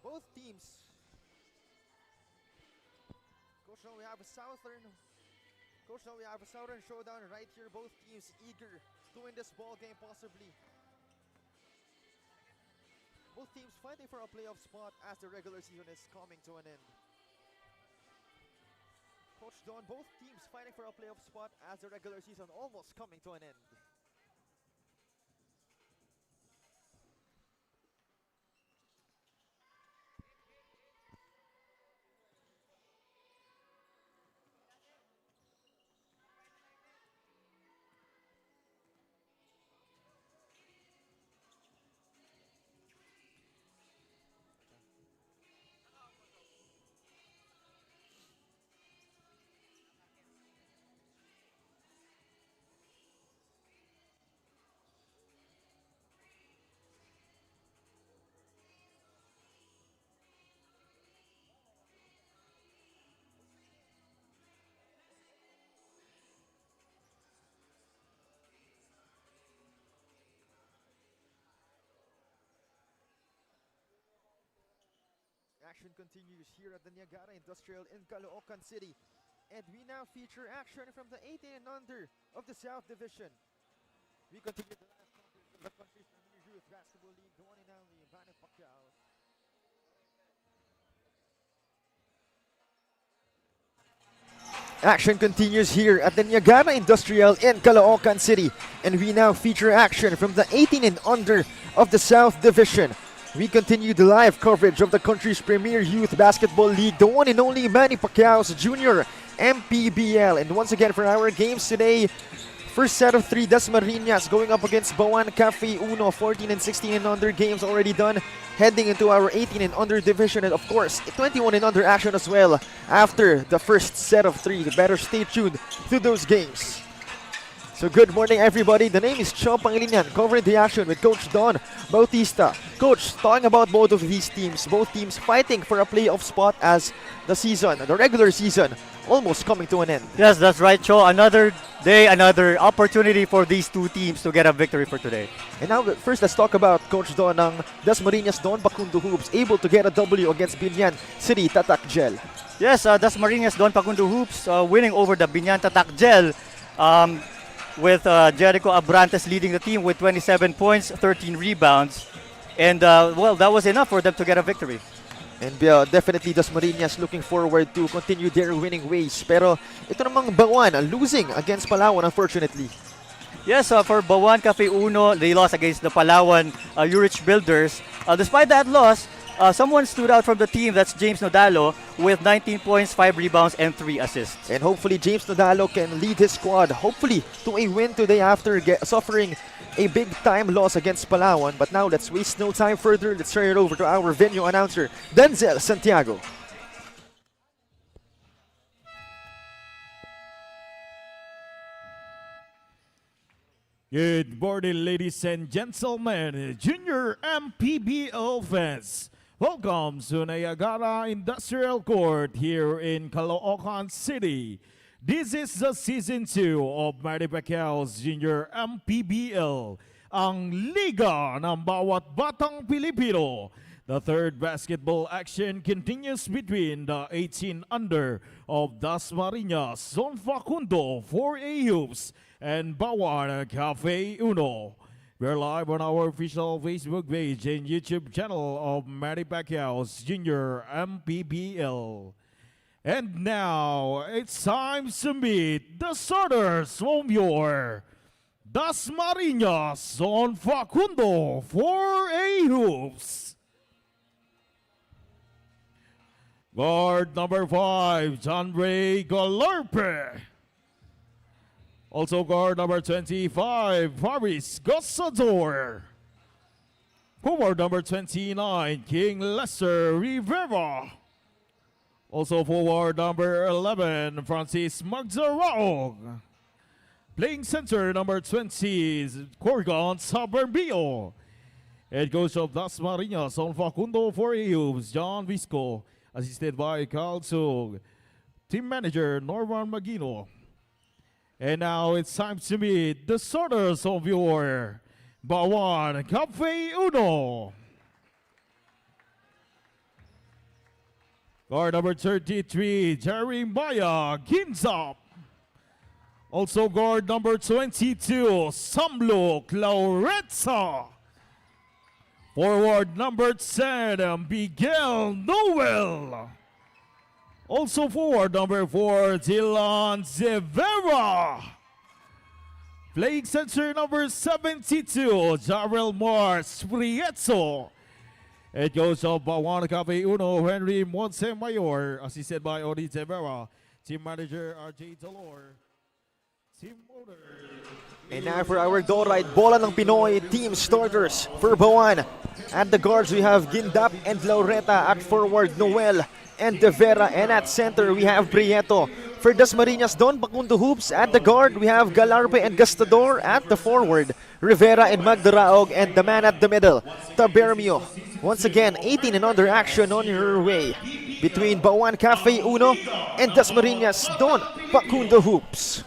Both teams. Coach, now we have a southern showdown right here. Both teams eager to win this ball game possibly. Both teams fighting for a playoff spot as the regular season is coming to an end. Coach Don, both teams fighting for a playoff spot as the regular season almost coming to an end. Action continues here at the Niagara Industrial in Caloocan City. And we now feature action from the 18 and under of the South Division. We continue the last coverage of the country's premier youth basketball league, the one and only Manny Pacquiao. Action continues here at the Niagara Industrial in Caloocan City. And we now feature action from the 18 and under of the South Division. We continue the live coverage of the country's premier youth basketball league, the one and only Manny Pacquiao's Junior MPBL. And once again for our games today, first set of 3 Dasmariñas going up against Bauan Cafe Uno, 14 and 16 and under games already done. Heading into our 18 and under division, and of course 21 and under action as well after the first set of 3. Better stay tuned to those games. So good morning everybody, the name is Chong Pangilinan, covering the action with Coach Don Bautista. Coach, talking about both of these teams, both teams fighting for a playoff spot as the regular season, almost coming to an end. Yes, that's right, Cho. Another day, another opportunity for these two teams to get a victory for today. And now, first, let's talk about Coach Don ng Dasmariñas Don Pacundo Hoops, able to get a W against Binyan City Tatak Gel. Yes, Dasmariñas Don Pacundo Hoops winning over the Binyan Tatak Gel. With Jericho Abrantes leading the team with 27 points, 13 rebounds. And, well, that was enough for them to get a victory. And definitely Dasmariñas looking forward to continue their winning ways. Pero ito namang Bauan losing against Palawan, unfortunately. Yes, for Bauan Cafe Uno, they lost against the Palawan Urich Builders. Despite that loss, someone stood out from the team. That's James Nodalo with 19 points, 5 rebounds, and 3 assists. And hopefully James Nodalo can lead his squad, hopefully to a win today after suffering a big-time loss against Palawan. But now let's waste no time further. Let's turn it over to our venue announcer, Denzel Santiago. Good morning, ladies and gentlemen, Junior MPBL fans. Welcome to Niagara Industrial Court here in Caloocan City. This is the Season 2 of Manny Pacquiao's Junior MPBL, ang Liga ng Bawat Batang Pilipino. The third basketball action continues between the 18 under of Dasmariñas, Zone Pacundo, 4A Hoops, and Bauan Cafe Uno. We're live on our official Facebook page and YouTube channel of Manny Pacquiao's Junior MPBL. And now, it's time to meet the starters from your Dasmariñas on Pacundo 4A Hoops. Guard number 5, John Ray Galarpe. Also guard number 25, Faris Gossador. Forward number 29, King Lester Rivera. Also forward number 11, Francis Magzaraog. Playing center number 20, Corgan Saberbio. Head coach of Dasmariñas on Pacundo 4A Hoops, John Visco. Assisted by Carl Zug. Team manager Norman Magino. And now it's time to meet the starters of your Bauan Cafe Uno. Guard number 33, Jeremiah Ginzop. Also guard number 22, Samlo Clauretsa. Forward number 10, Miguel Noel. Also forward number 4, Dylan Zevera. Playing center number 72, Jarrell Mars Prieto. It goes of Bauan Cafe Uno, Henry Montemayor, assisted by Odi Zevera. Team manager RJ Delor. Team owner. And now for our Dorite Bola ng Pinoy team starters for Bauan. At the guards we have Gindap and Laureta. At forward Noel and De Vera. And at center we have Prieto. For Dasmariñas, Don Pacundo Hoops. At the guard we have Galarpe and Gastador. At the forward, Rivera and Magdaraog. And the man at the middle, Tabermio. Once again, 18 and under action on your way between Bauan Cafe Uno and Dasmariñas, Don Pacundo Hoops.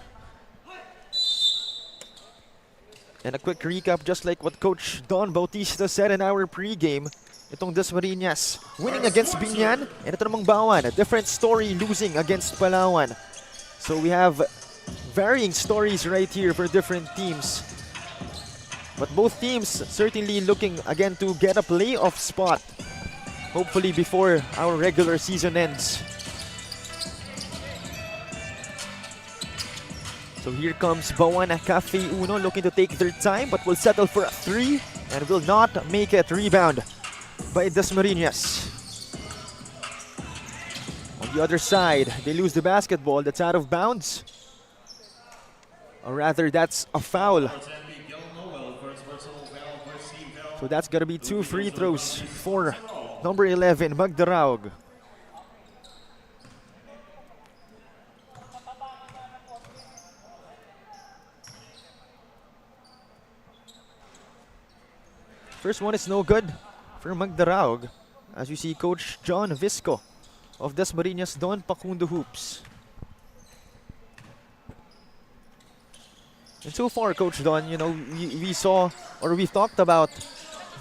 And a quick recap, just like what Coach Don Bautista said in our pregame, itong Dasmariñas winning against Binyan, and ito namang Bauan, a different story, losing against Palawan. So we have varying stories right here for different teams. But both teams certainly looking again to get a playoff spot, hopefully before our regular season ends. So here comes Bauan Cafe Uno looking to take their time but will settle for a 3 and will not make it. Rebound by Dasmariñas. On the other side, they lose the basketball. That's out of bounds. Or rather, that's a foul. So that's gonna be 2 free throws for number 11, Magdaraog. First one is no good for Magdaraog, as you see Coach John Visco of Dasmariñas Don Pacundo Hoops. And so far, Coach Don, you know, we saw or we've talked about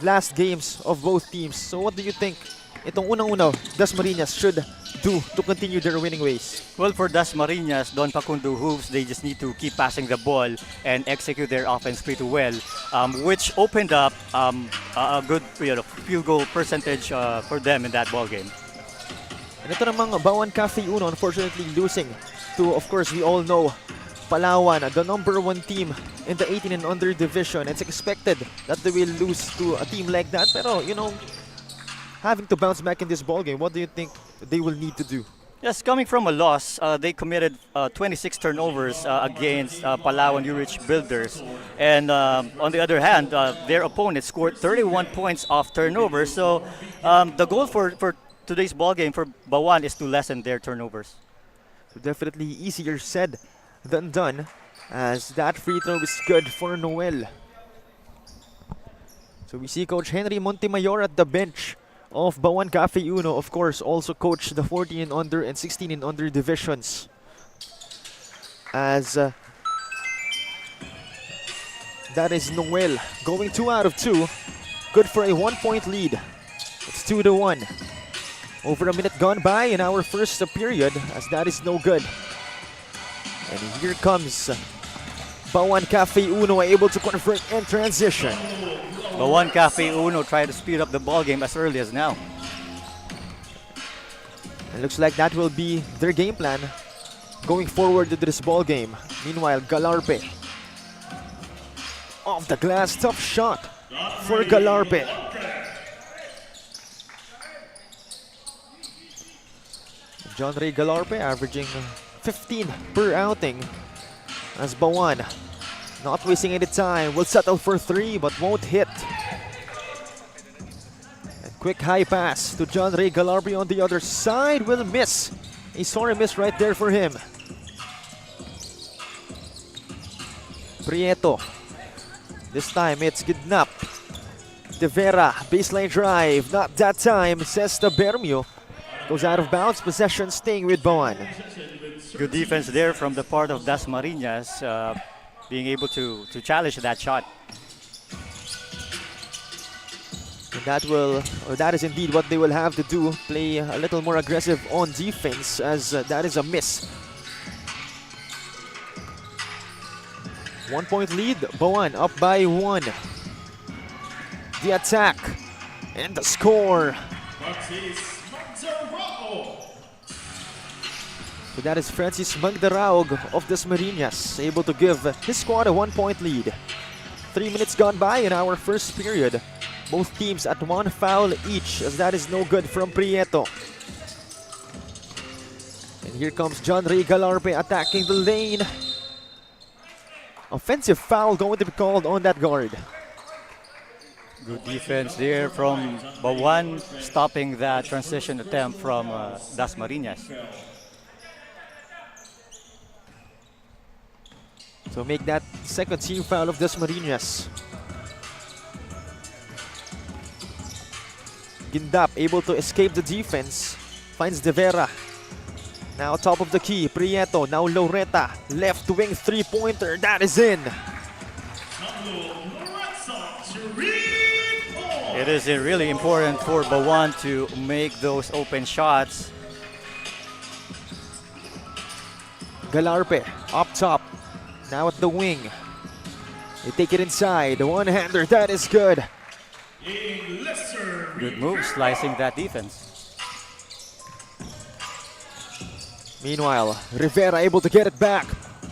last games of both teams. So what do you think itong unang-una Dasmariñas should do to continue their winning ways? Well, for Dasmariñas, Don Pacundo Hoops, they just need to keep passing the ball and execute their offense pretty well, which opened up a good field goal percentage for them in that ball game. And ito namang Bauan Cafe Uno, unfortunately losing to, of course, we all know, Palawan, the number 1 team in the 18 and under division. It's expected that they will lose to a team like that, pero, you know, having to bounce back in this ball game, what do you think they will need to do? Yes, coming from a loss, they committed 26 turnovers against Palawan Urich Builders. And on the other hand, their opponent scored 31 points off turnovers. So the goal for today's ball game for Bauan is to lessen their turnovers. So definitely easier said than done, as that free throw is good for Noel. So we see Coach Henry Montemayor at the bench of Bauan Cafe Uno, of course, also coached the 14 and under and 16 and under divisions. As that is Noel going 2 out of 2. Good for a 1-point lead. It's 2-1. Over a minute gone by in our first period, as that is no good. And here comes Bauan Cafe Uno, able to convert in transition. Bauan Cafe Uno tried to speed up the ball game as early as now. It looks like that will be their game plan going forward to this ball game. Meanwhile, Galarpe off the glass, tough shot for Galarpe. John Ray Galarpe averaging 15 per outing, as Bauan not wasting any time, will settle for 3 but won't hit. And quick high pass to John Ray Galarpe on the other side, will miss. A sorry miss right there for him. Prieto. This time it's Gidnap. De Vera, baseline drive, not that time, says Tabermio. Goes out of bounds, possession staying with Bauan. Good defense there from the part of Dasmariñas, being able to challenge that shot. And That is indeed what they will have to do. Play a little more aggressive on defense, as that is a miss. 1 point lead, Bauan up by 1. The attack and the score. So that is Francis Magdaraog of Dasmariñas, able to give his squad a 1 point lead. 3 minutes gone by in our first period. Both teams at 1 foul each, as that is no good from Prieto. And here comes John Ray Galarpe attacking the lane. Offensive foul going to be called on that guard. Good defense there from Bauan, stopping that transition attempt from Dasmariñas. So make that second team foul of Dasmariñas. Gindap able to escape the defense. Finds De Vera. Now top of the key, Prieto. Now Loretta. Left wing three-pointer. That is in. It is really important for Bauan to make those open shots. Galarpe up top. Now at the wing. They take it inside. One-hander. That is good. Good move, slicing that defense. Meanwhile, Rivera able to get it back.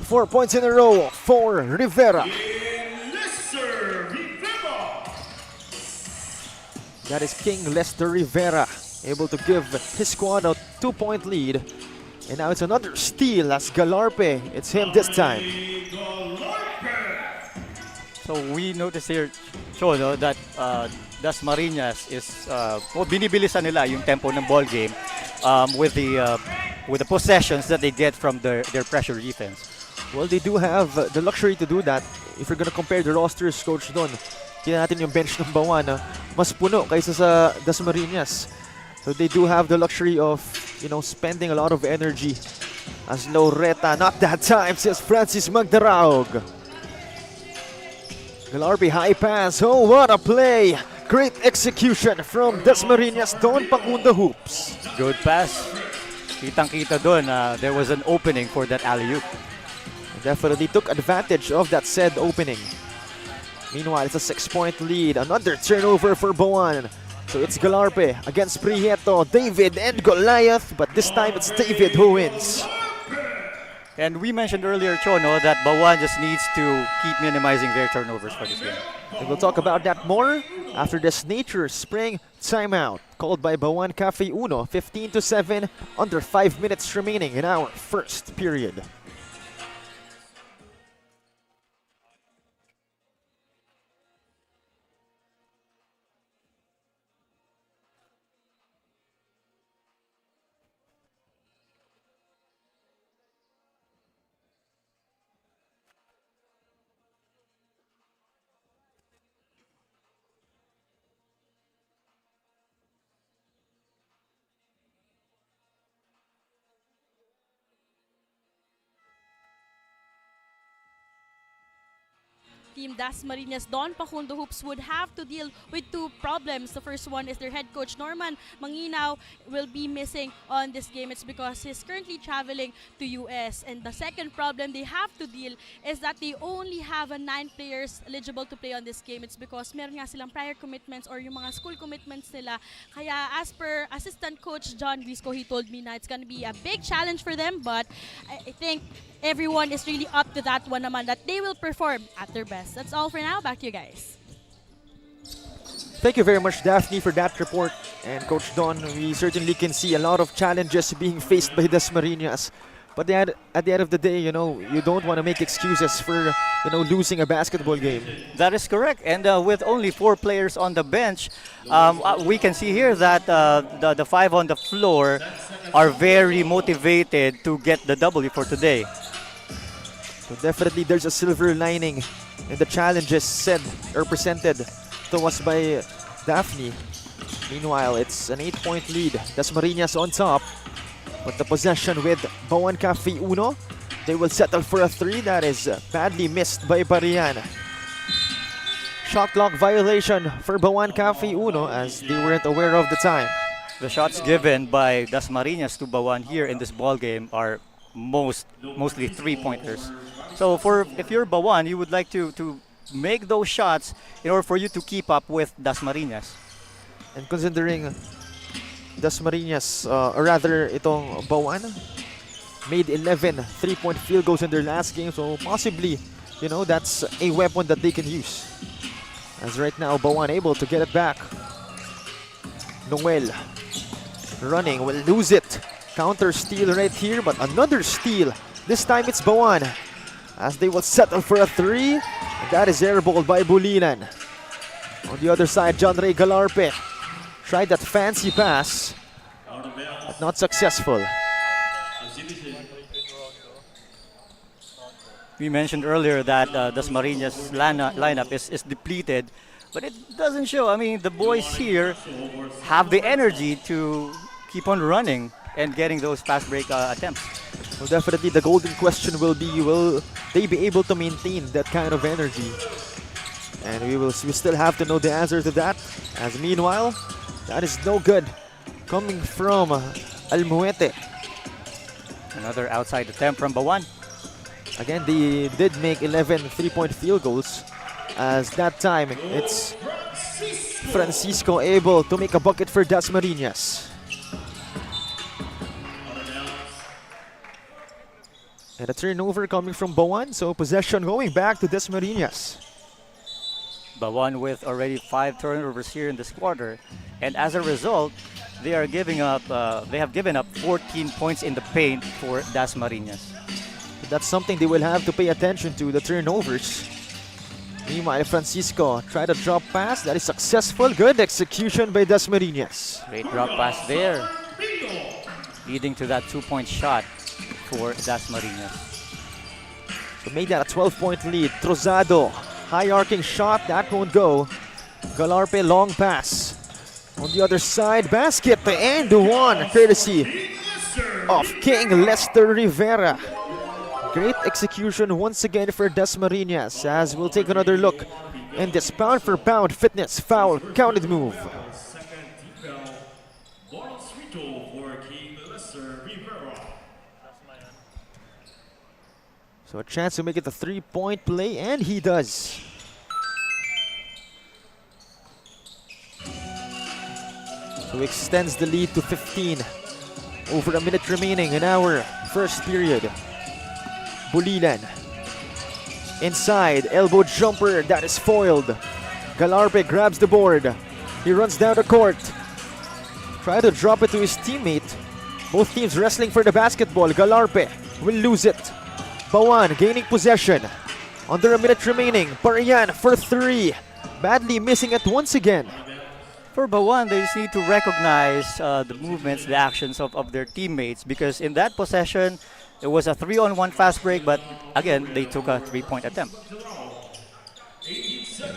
4 points in a row for Rivera. That is King Lester Rivera, able to give his squad a 2 point lead. And now it's another steal as Galarpe. It's him this time. So we notice here, Chono, that Dasmariñas is binibilisan nila yung tempo ng ball game with the possessions that they get from their pressure defense. Well, they do have the luxury to do that. If you're gonna compare the rosters, Coach Don, tingnan natin yung bench ng Bauan, mas puno kaysa sa Dasmariñas. So they do have the luxury of, spending a lot of energy. As Loretta, not that time, says Francis Magdaraog. Galarpe high pass. Oh, what a play! Great execution from Dasmariñas, Don Pacundo hoops. Good pass. Kitang-kita doon, there was an opening for that alley-oop. Definitely took advantage of that said opening. Meanwhile, it's a 6 point lead. Another turnover for Bauan. So it's Galarpe against Prieto, David and Goliath, but this time it's David who wins. And we mentioned earlier, Chono, that Bauan just needs to keep minimizing their turnovers for this game. And we'll talk about that more after this Nature Spring timeout called by Bauan Cafe Uno, 15-7, under 5 minutes remaining in our first period. Team Dasmariñas Don Pacundo Hoops would have to deal with two problems. The first one is their head coach Norman Manginaw will be missing on this game. It's because he's currently traveling to US. And the second problem they have to deal is that they only have 9 players eligible to play on this game. It's because meron nga silang prior commitments or yung mga school commitments nila. Kaya as per assistant coach John Grisco, he told me na it's gonna be a big challenge for them, but I think everyone is really up to that one naman, that they will perform at their best. That's all for now. Back to you guys. Thank you very much, Daphne, for that report. And Coach Don, we certainly can see a lot of challenges being faced by Dasmariñas. But at the end of the day, you don't want to make excuses for, losing a basketball game. That is correct. And with only 4 players on the bench, we can see here that the 5 on the floor are very motivated to get the W for today. So definitely there's a silver lining in the challenges said or presented to us by Daphne. Meanwhile, it's an 8 point lead. Dasmariñas on top. But the possession with Bauan Cafe Uno. They will settle for a 3 that is badly missed by Barian. Shot clock violation for Bauan Cafe Uno as they weren't aware of the time. The shots given by Dasmariñas to Bauan here in this ball game are mostly three-pointers. So if you're Bauan, you would like to make those shots in order for you to keep up with Dasmariñas. And considering Dasmariñas, or rather itong Bauan, made 11 three-point field goals in their last game, so possibly, you know, that's a weapon that they can use. As right now, Bauan able to get it back. Noel running, will lose it. Counter steal right here, but another steal. This time it's Bauan, as they will settle for a three. And that is airballed by Bulilan. On the other side, John Ray Galarpe tried that fancy pass, but not successful. We mentioned earlier that Dasmariñas' lineup is depleted, but it doesn't show. I mean, the boys here have the energy to keep on running and getting those fast break attempts. Well, definitely the golden question will be, will they be able to maintain that kind of energy? And we still have to know the answer to that. As meanwhile, that is no good coming from Almuete. Another outside attempt from Bauan. Again, they did make 11 three-point field goals, as that time it's Francisco able to make a bucket for Dasmariñas. And a turnover coming from Bauan, so possession going back to Dasmariñas. Bauan with already 5 turnovers here in this quarter, and as a result, they have given up 14 points in the paint for Dasmariñas. That's something they will have to pay attention to, the turnovers. Meanwhile, Francisco tried a drop pass. That is successful. Good execution by Dasmariñas. Great drop pass there, leading to that 2-point shot for Dasmariñas. So made that a 12-point lead. Trozado, high arcing shot. That won't go. Galarpe, long pass. On the other side, basket and one, courtesy of King Lester Rivera. Great execution once again for Dasmariñas, as we'll take another look in this pound-for-pound fitness foul counted move. So a chance to make it a 3-point play, and he does. So extends the lead to 15. Over a minute remaining in our first period. Bulilan. Inside, elbow jumper, that is foiled. Galarpe grabs the board. He runs down the court. Try to drop it to his teammate. Both teams wrestling for the basketball. Galarpe will lose it. Bauan gaining possession. Under a minute remaining. Parian for 3. Badly missing it once again. For Bauan, they just need to recognize the movements, the actions of their teammates, because in that possession, it was a 3-on-1 fast break, but again, they took a 3-point attempt.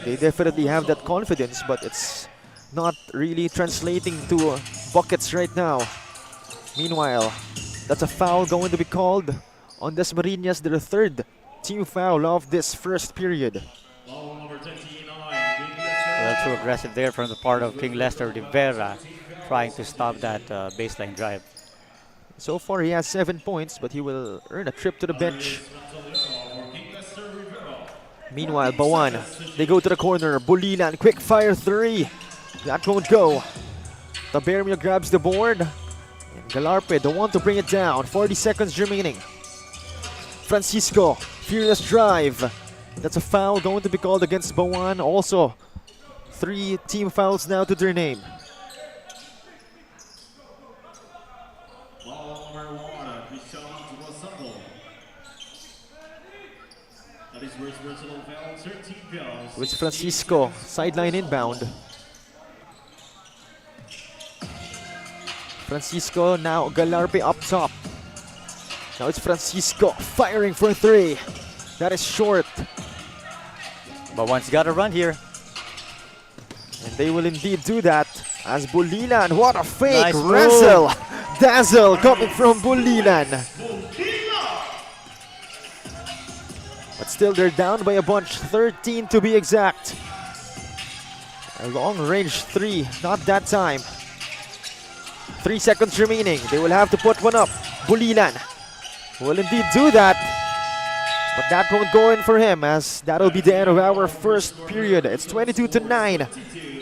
They definitely have that confidence, but it's not really translating to buckets right now. Meanwhile, that's a foul going to be called on Dasmariñas, their 3rd team foul of this first period. Well, too aggressive there from the part of King Lester Rivera, trying to stop that baseline drive. So far, he has 7 points, but he will earn a trip to the bench. Meanwhile, Bauan, they go to the corner. Bulilan, quick fire 3. That won't go. Tabermio grabs the board. And Galarpe, the one to bring it down. 40 seconds remaining. Francisco, furious drive. That's a foul going to be called against Bauan. Also, 3 team fouls now to their name. With Francisco, sideline inbound. Francisco, now Galarpe up top. Now it's Francisco firing for 3. That is short. Bauan's got to run here. And they will indeed do that. As Bulilan, what a fake! Nice Wrestle! Dazzle coming from Bulilan. But still, they're down by a bunch, 13 to be exact. A long-range three, not that time. 3 seconds remaining. They will have to put one up. Bulilan will indeed do that. But that won't go in for him, as that'll be the end of our first period. It's 22-9.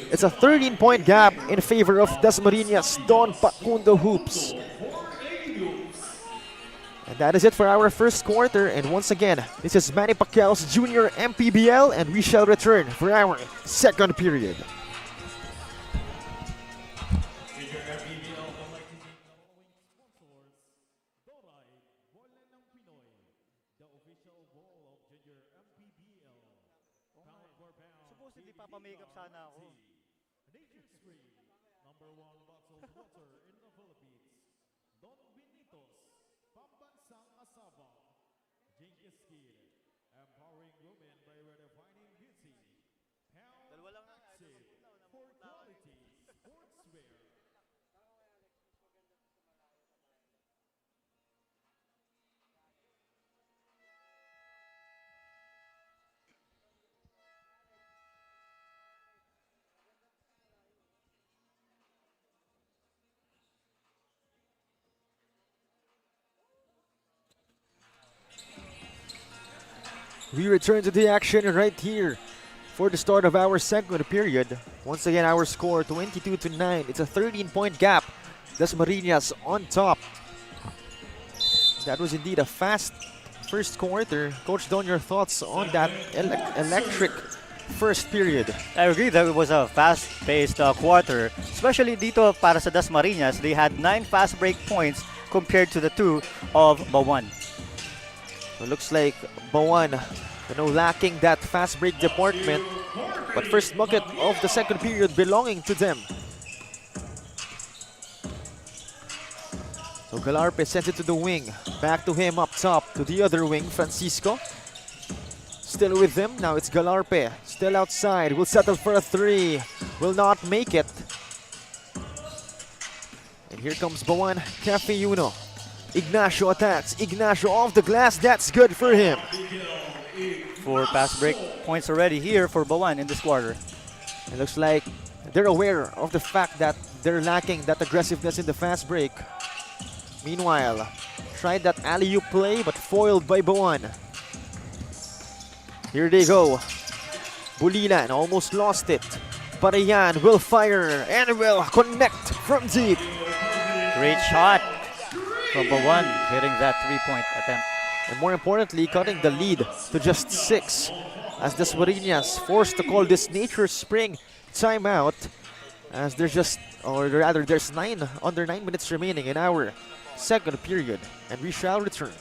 It's a 13-point gap in favor of Dasmariñas Don Pacundo Hoops. And that is it for our first quarter. And once again, this is Manny Pacquiao's Junior MPBL, and we shall return for our second period. Supposedly, papamakeup sana ako. Number 1 bottled water in the Philippines. Don Benitos, Pambansang Asaba. Jinkies Kid, empowering women by redefining beauty. Pound Dalawa lang na. Active for quality sportswear. We return to the action right here for the start of our second period. Once again, our score 22-9. It's a 13-point gap. Dasmariñas on top. That was indeed a fast first quarter. Coach Don, your thoughts on that electric first period? I agree that it was a fast-paced quarter. Especially dito para sa Dasmariñas, they had 9 fast break points compared to the 2 of Bauan. It looks like Bauan, lacking that fast break department. But first bucket of the second period belonging to them. So Galarpe sends it to the wing. Back to him up top to the other wing, Francisco. Still with them. Now it's Galarpe. Still outside. Will settle for a three. Will not make it. And here comes Bauan Cafeuno. Ignacio attacks. Ignacio off the glass. That's good for him. 4 fast break points already here for Bauan in this quarter. It looks like they're aware of the fact that they're lacking that aggressiveness in the fast break. Meanwhile, tried that alley-oop play but foiled by Bauan. Here they go. Bulilan almost lost it. Parayan will fire and will connect from deep. Great shot from Bauan, hitting that 3-point attempt. And more importantly, cutting the lead to just 6 as Dasmariñas forced to call this Nature Spring timeout, as there's under 9 minutes remaining in our second period, and we shall return.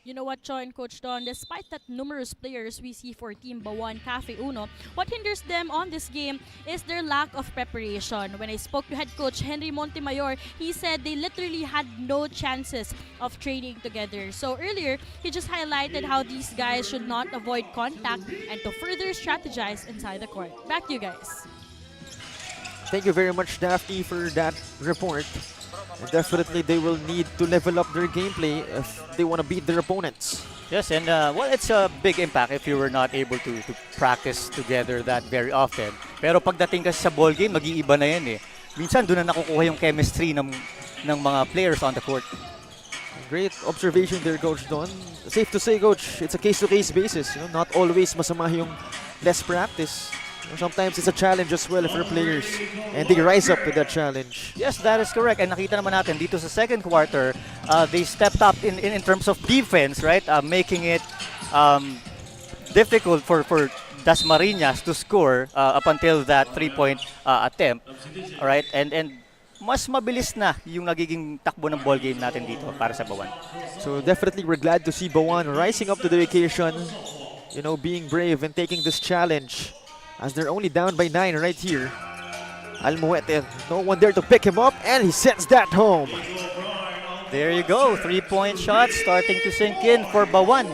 You know what, Cho and Coach Don, despite that numerous players we see for Team Bauan Cafeuno, what hinders them on this game is their lack of preparation. When I spoke to head coach Henry Montemayor, he said they literally had no chances of training together. So earlier, he just highlighted how these guys should not avoid contact and to further strategize inside the court. Back to you guys. Thank you very much, Daphne, for that report. And definitely they will need to level up their gameplay if they want to beat their opponents. Yes, and well, it's a big impact if you were not able to practice together that very often. Pero pagdating kasi sa ball game, mag-iiba na yan eh. Minsan doon na nakukuha yung chemistry ng mga players on the court. Great observation there, Coach Don. Safe to say, Coach, it's a case-to-case basis. Not always masama yung less practice. Sometimes it's a challenge as well for players, and they rise up to that challenge. Yes, that is correct. And nakita naman natin dito sa second quarter, they stepped up in terms of defense, right? Making it difficult for Dasmariñas to score up until that 3-point attempt. All right, and mas mabilis na yung nagiging takbo ng ball game natin dito para sa Bauan. So definitely we're glad to see Bauan rising up to the occasion, you know, being brave and taking this challenge as they're only down by 9 right here. Almuete, no one there to pick him up, and he sends that home. There you go, 3-point shots starting to sink in for Bauan,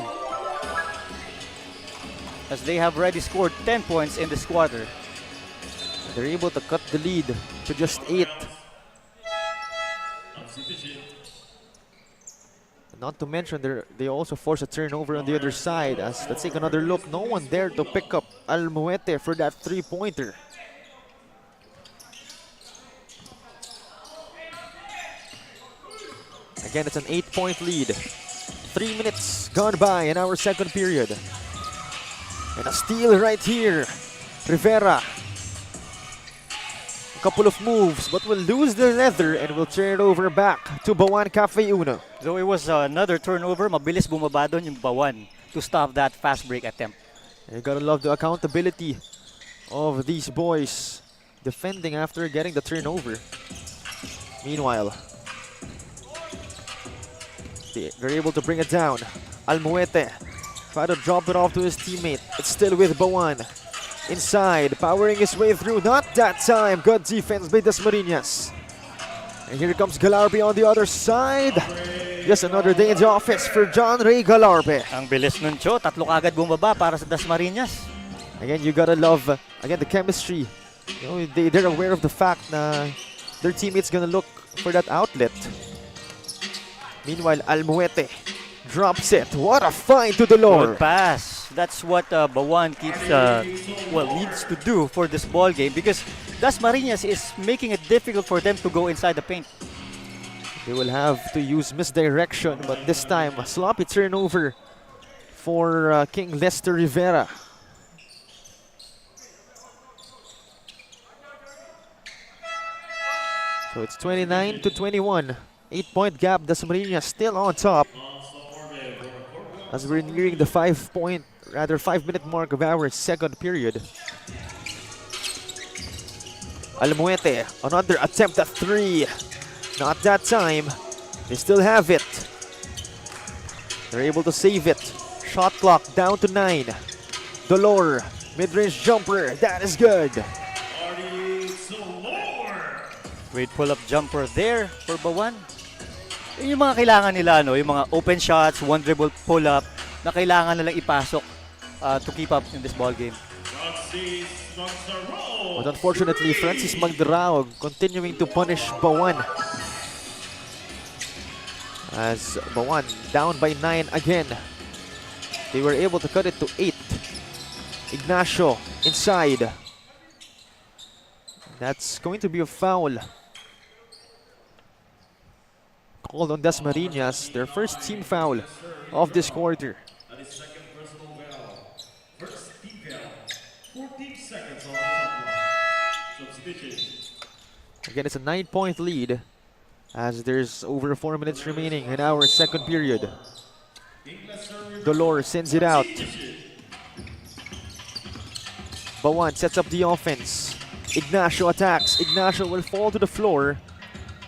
as they have already scored 10 points in this quarter. They're able to cut the lead to just 8. Not to mention, they also force a turnover on the other side. As let's take another look. No one there to pick up Almuete for that 3-pointer. Again, it's an 8-point lead. 3 minutes gone by in our second period. And a steal right here. Rivera. A couple of moves, but will lose the leather and will turn it over back to Bauan Cafe Uno. So it was another turnover. Mabilis bumaba doon yung Bauan to stop that fast break attempt. You gotta love the accountability of these boys defending after getting the turnover. Meanwhile, they're able to bring it down. Almuete try to drop it off to his teammate. It's still with Bauan. Inside, powering his way through. Not that time. Good defense by Dasmariñas. And here comes Galarbe on the other side. Just another day in the office for John Ray Galarbe. Ang bilis nun, Cho. Tatlo kagad bumaba para sa Dasmariñas. Again, you gotta love, again, the chemistry. You know, they're aware of the fact na their teammates gonna look for that outlet. Meanwhile, Almuete drops it. What a find to the Lord. Good pass. That's what Bauan needs to do for this ball game, because Dasmariñas is making it difficult for them to go inside the paint. They will have to use misdirection, but this time a sloppy turnover for King Lester Rivera. So it's 29-21. 8-point gap. Dasmariñas still on top, as we're nearing the 5-minute mark of our second period. Almuete, another attempt at 3. Not that time. They still have it. They're able to save it. Shot clock down to 9. Dolor, mid-range jumper. That is good. Great pull-up jumper there for Bauan. Yung mga kailangan nila, no? Yung mga open shots, one dribble pull-up na kailangan nilang ipasok to keep up in this ball game. But unfortunately, Francis Magdarao continuing to punish Bauan, as Bauan down by 9 again. They were able to cut it to 8. Ignacio inside. That's going to be a foul called on Dasmariñas, their first team foul of this quarter. Again, it's a 9-point lead as there's over 4 minutes remaining in our second period. Dolor sends it out. Bauan sets up the offense. Ignacio attacks. Ignacio will fall to the floor,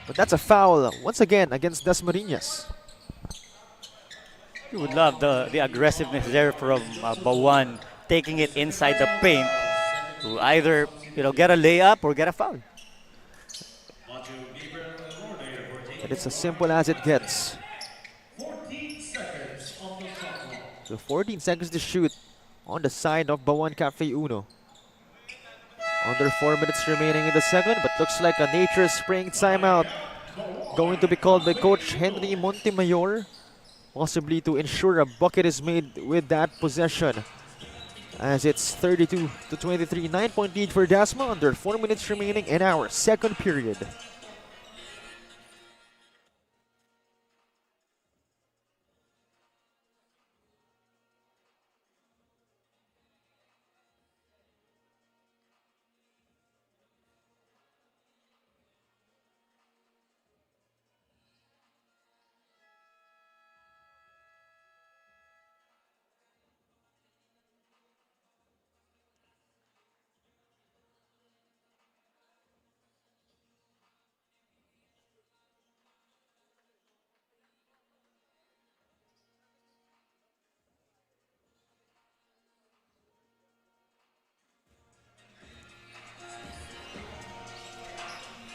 but that's a foul once again against Dasmariñas. You would love the aggressiveness there from Bauan, taking it inside the paint to either get a layup or get a foul. And it's as simple as it gets. So 14 seconds to shoot on the side of Bauan Cafe Uno. Under 4 minutes remaining in the second, but looks like a Nature Spring timeout going to be called by Coach Henry Montemayor, possibly to ensure a bucket is made with that possession. As it's 32-23, 9-point lead for Dasma, under 4 minutes remaining in our second period.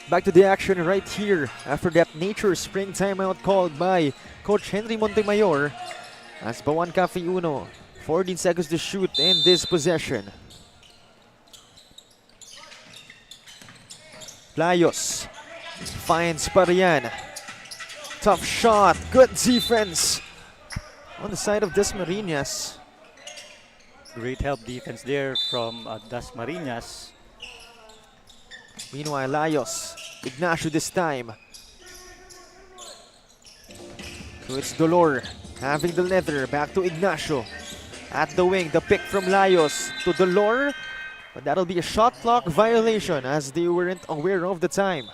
Back to the action right here after that nature spring timeout called by Coach Henry Montemayor. As Bauan Cafe Uno, 14 seconds to shoot in this possession. Layos finds Parian. Tough shot, good defense on the side of Dasmariñas. Great help defense there from Dasmariñas. Meanwhile, Layos, Ignacio this time. So it's Dolor having the leather, back to Ignacio. At the wing, the pick from Layos to Dolor. But that'll be a shot clock violation as they weren't aware of the time.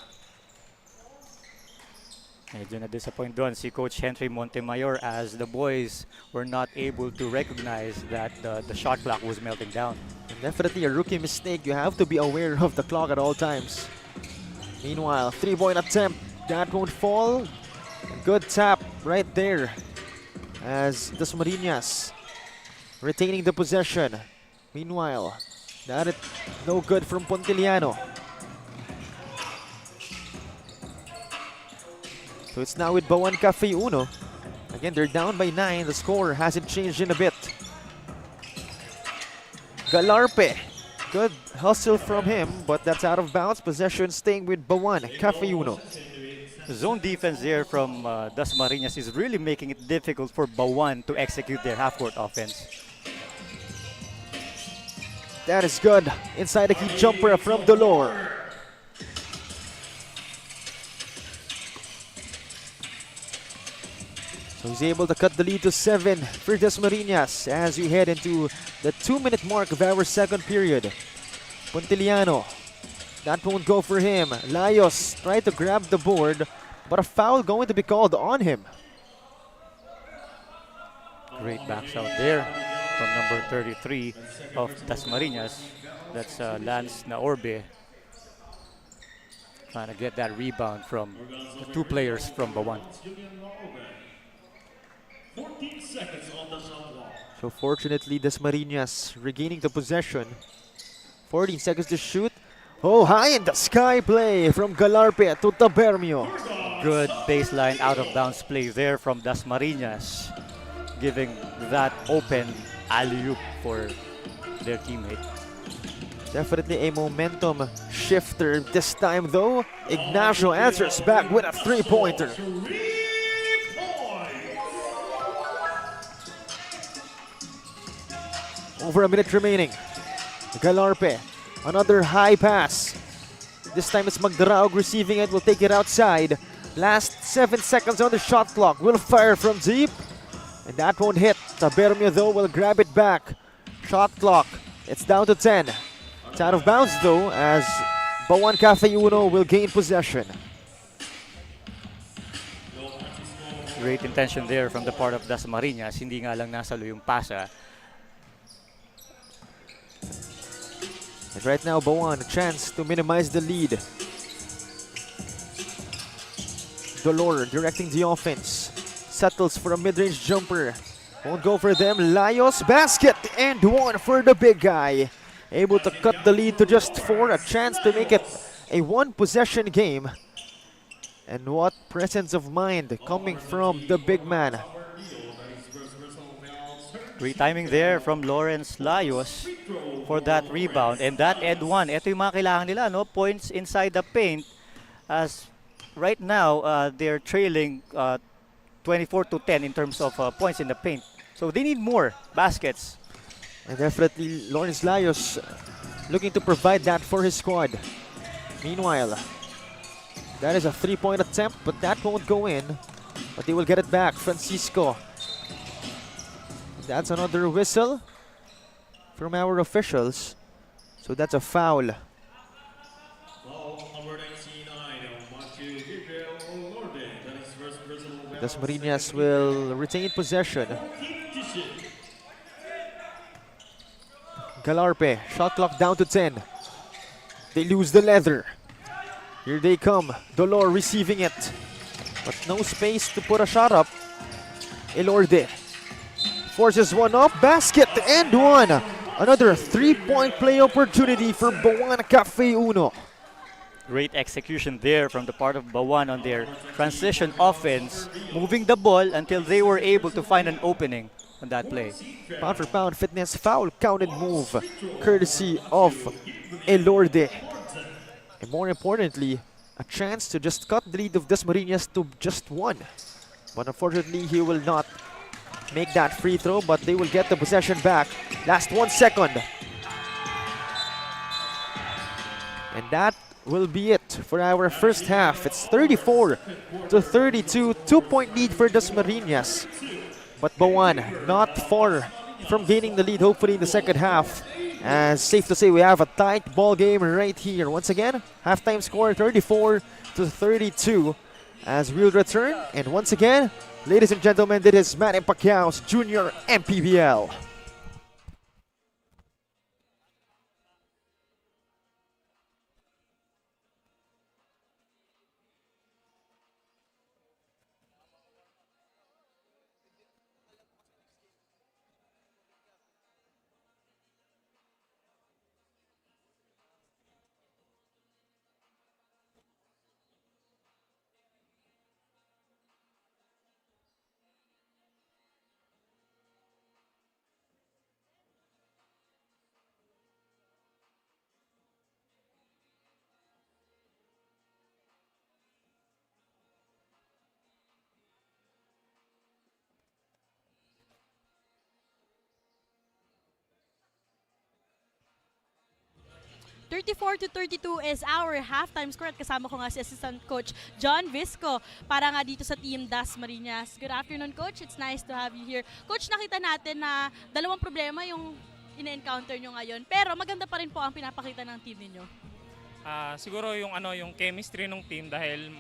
Medyo na-disappoint doon si Coach Henry Montemayor as the boys were not able to recognize that the shot clock was melting down. And definitely a rookie mistake. You have to be aware of the clock at all times. Meanwhile, three-point attempt. That won't fall. Good tap right there as Dasmariñas retaining the possession. Meanwhile, that is no good from Pontiliano. So it's now with Bauan Cafe Uno. Again, they're down by 9. The score hasn't changed in a bit. Galarpe. Good hustle from him, but that's out of bounds. Possession staying with Bauan Cafe Uno. Zone defense there from Dasmariñas is really making it difficult for Bauan to execute their half-court offense. That is good. Inside the key jumper from Dolor. So he's able to cut the lead to 7 for Dasmariñas as we head into the 2-minute mark of our second period. Pontiliano. That won't go for him. Layos tried to grab the board, but a foul going to be called on him. Great backs out there from number 33 of Dasmariñas. That's Lance Naorbe. Trying to get that rebound from the two players from Bauan. 14 seconds on the shot clock. So fortunately, Dasmariñas regaining the possession. 14 seconds to shoot. Oh, high in the sky play from Galarpe to Tabermio. Good baseline out of bounds play there from Dasmariñas, giving that open alley-oop for their teammate. Definitely a momentum shifter this time though. Ignacio answers back with a three-pointer. Over a minute remaining. Galarpe, another high pass. This time it's Magdaraog receiving it, will take it outside. Last 7 seconds on the shot clock. Will fire from deep. And that won't hit. Tabermio though will grab it back. Shot clock, it's down to 10. It's out of bounds though as Bauan Cafe Uno will gain possession. Great intention there from the part of Dasmariñas. Hindi nga lang nasalo yung pasa. And right now, Bauan, a chance to minimize the lead. Dolor directing the offense. Settles for a mid-range jumper. Won't go for them. Layos, basket, and one for the big guy. Able to cut the lead to just 4. A chance to make it a one-possession game. And what presence of mind coming from the big man. Great timing there from Lawrence Layos for that rebound. And that and one. Ito yung mga kailangan nila, no? Points inside the paint. As right now, they're trailing 24-10 in terms of points in the paint. So they need more baskets. And definitely Lawrence Layos looking to provide that for his squad. Meanwhile, that is a three-point attempt, but that won't go in. But they will get it back. Francisco. That's another whistle from our officials. So that's a foul. Dasmariñas will retain possession. Galarpe, shot clock down to 10. They lose the leather. Here they come. Dolor receiving it. But no space to put a shot up. Elorde forces one up. Basket and one. Another three-point play opportunity for Bauan Cafe Uno. Great execution there from the part of Bauan on their transition offense, moving the ball until they were able to find an opening on that play. Pound for pound fitness foul counted move courtesy of Elorde. And more importantly, a chance to just cut the lead of Dasmariñas to just one. But unfortunately, he will not make that free throw, but they will get the possession back. Last 1 second. And that will be it for our first half. It's 34-32, 2-point lead for Dasmariñas. But Bauan not far from gaining the lead, hopefully in the second half. As safe to say, we have a tight ball game right here. Once again, halftime score 34-32. As we'll return, and once again, ladies and gentlemen, this is Manny Pacquiao's Junior MPBL. Thirty-four to 32 is our halftime score at kasama ko nga si Assistant Coach John Visco para nga dito sa Team Dasmariñas. Good afternoon, Coach. It's nice to have you here. Coach, nakita natin na dalawang problema yung ina-encounter nyo ngayon, pero maganda pa rin po ang pinapakita ng team ninyo. Siguro yung chemistry ng team dahil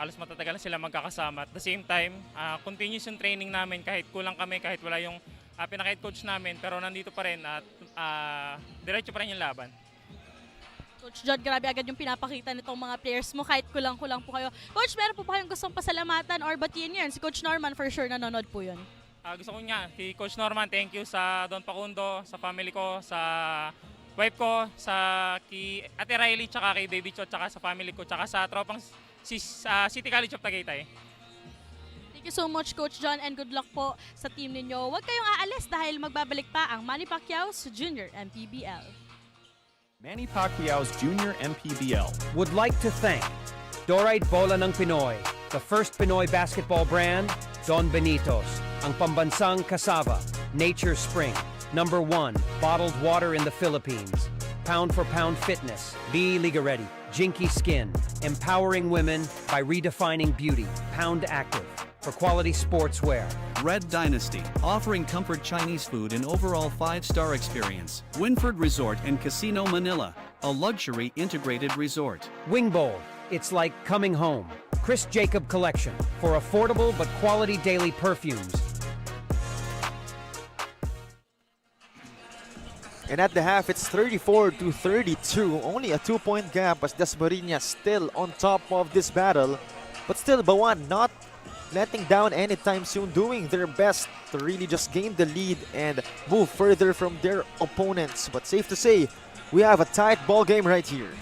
halos matatagal na sila magkakasama. At the same time, continuous yung training namin kahit kulang kami, kahit wala yung pinaka-head coach namin, pero nandito pa rin at diretso pa rin yung laban. Coach John, grabe agad yung pinapakita nitong mga players mo kahit kulang-kulang po kayo. Coach, meron po ba kayong gustong pasalamatan or batiin yan? Si Coach Norman for sure nanonood po yun. Gusto ko niya, si Coach Norman, thank you sa Don Pacundo, sa family ko, sa wife ko, sa Ate Riley, tsaka kay Baby Cho, tsaka sa family ko, tsaka sa tropang City College of Tagaytay. Thank you so much, Coach John, and good luck po sa team ninyo. Huwag kayong aalis dahil magbabalik pa ang Manny Pacquiao's Junior MPBL. Manny Pacquiao's Junior MPBL would like to thank Dorite Bola ng Pinoy, the first Pinoy basketball brand, Don Benitos, ang pambansang cassava, Nature Spring, #1 bottled water in the Philippines, Pound for Pound Fitness, B Ligaretti, Jinky Skin, empowering women by redefining beauty, Pound Active, for quality sportswear. Red Dynasty, offering comfort Chinese food and overall 5-star experience. Winford Resort and Casino Manila, a luxury integrated resort. Wing Bowl, it's like coming home. Chris Jacob Collection, for affordable but quality daily perfumes. And at the half, it's 34-32. Only a 2-point gap as Dasmariñas still on top of this battle. But still, Bauan not letting down anytime soon, doing their best to really just gain the lead and move further from their opponents. But safe to say, we have a tight ball game right here.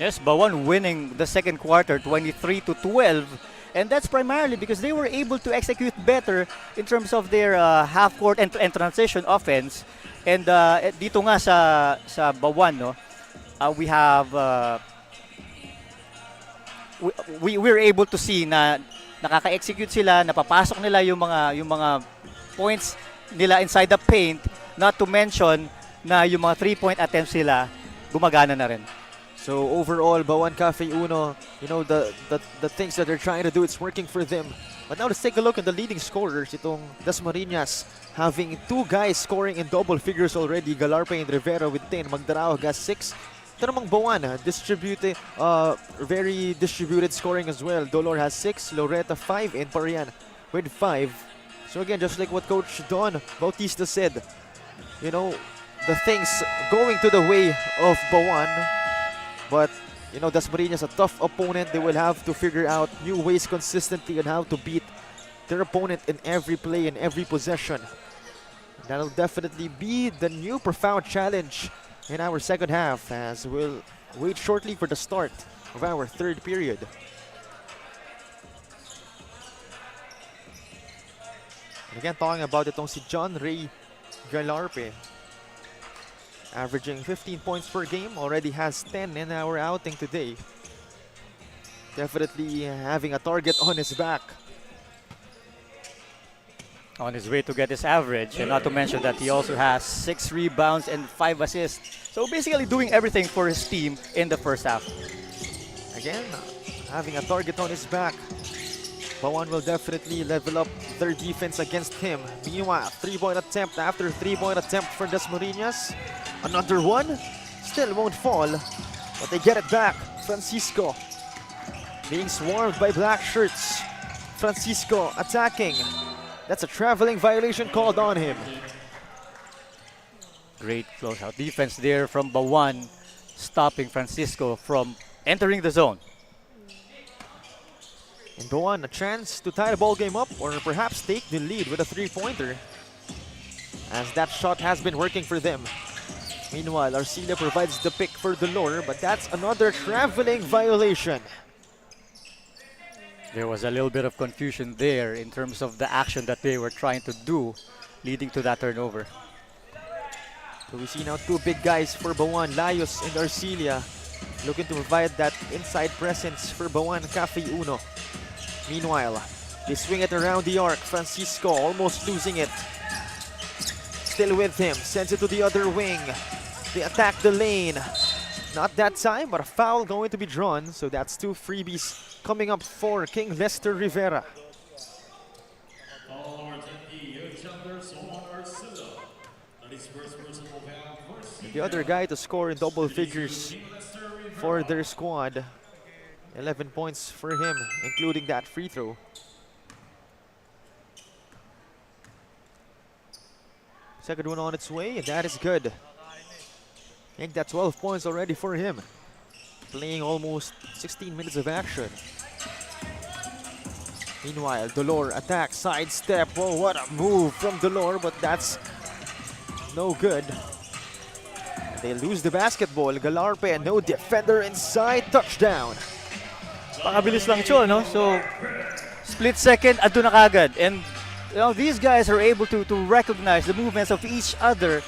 Yes, Bauan winning the second quarter 23-12, and that's primarily because they were able to execute better in terms of their half-court and transition offense. And dito nga sa Bauan, no, we have we're able to see na nakaka-execute sila, napapasok nila yung mga points nila inside the paint, not to mention na yung mga 3-point attempts nila gumagana na rin. So overall, Bauan Cafe Uno, you know, the things that they're trying to do, it's working for them. But now let's take a look at the leading scorers. Itong Dasmariñas having 2 guys scoring in double figures already. Galarpe and Rivera with 10. Magdarao has 6. Ito namang Bauan, very distributed scoring as well. Dolor has 6, Loretta 5, and Parian with 5. So again, just like what Coach Don Bautista said, you know, the things going to the way of Bauan. But, you know, Dasmariñas, a tough opponent. They will have to figure out new ways consistently on how to beat their opponent in every play, in every possession. That'll definitely be the new profound challenge in our second half, as we'll wait shortly for the start of our third period. And again, talking about itong si John Ray Galarpe, averaging 15 points per game, already has 10 in our outing today. Definitely having a target on his back. On his way to get his average, and not to mention that he also has 6 rebounds and 5 assists. So basically doing everything for his team in the first half. Again, having a target on his back. Bauan will definitely level up their defense against him. Meanwhile, 3-point attempt after 3-point attempt for Dasmariñas. Another one, still won't fall, but they get it back. Francisco being swarmed by black shirts. Francisco attacking. That's a traveling violation called on him. Great closeout defense there from Bauan, stopping Francisco from entering the zone. And Bauan, a chance to tie the ball game up or perhaps take the lead with a 3-pointer, as that shot has been working for them. Meanwhile, Arcilla provides the pick for Dolor, but that's another traveling violation. There was a little bit of confusion there in terms of the action that they were trying to do, leading to that turnover. So we see now two big guys for Bauan, Laios and Arcilla, looking to provide that inside presence for Bauan Cafe Uno. Meanwhile, they swing it around the arc. Francisco almost losing it. Still with him, sends it to the other wing. They attack the lane. Not that time, but a foul going to be drawn. So that's 2 freebies coming up for King Lester Rivera. And the other guy to score in double figures for their squad. 11 points for him, including that free throw. Second one on its way, and that is good. I think that's 12 points already for him. Playing almost 16 minutes of action. Meanwhile, Dolor attack, sidestep. Whoa, what a move from Dolor, but that's no good. They lose the basketball. Galarpe, no defender inside, touchdown. Pakabilis lang ito, no? So, split second, ando na kagad. And, you know, these guys are able to recognize the movements of each other.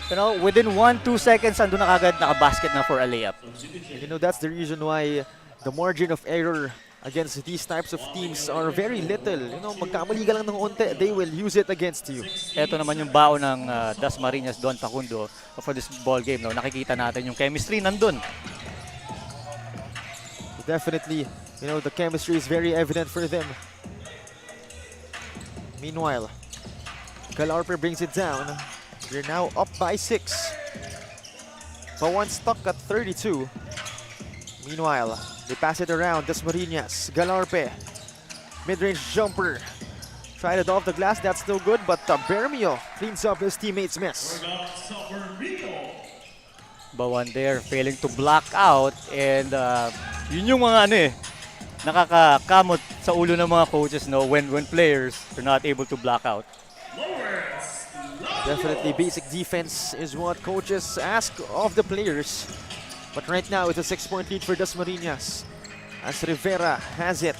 You know, within 1-2 seconds, ando na kagad, nakabasket na for a layup. And you know, that's the reason why the margin of error against these types of teams are very little. You know, magkamali ka lang ng onte, they will use it against you. Ito naman yung baon ng Dasmariñas, Don Pacundo for this ball game. No? Nakikita natin yung chemistry nandun. Definitely, you know, the chemistry is very evident for them. Meanwhile, Galarpe brings it down. They're now up by 6. Bauan stuck at 32. Meanwhile, they pass it around. Dasmariñas, Galarpe, mid-range jumper. Tried it off the glass, that's no good, but Bermio cleans up his teammate's miss. Bauan there failing to block out, and yun yung mga ano eh, nakakakamot sa ulo ng mga coaches, no, when players are not able to block out. Definitely basic defense is what coaches ask of the players. But right now it's a 6-point lead for Dasmariñas, as Rivera has it.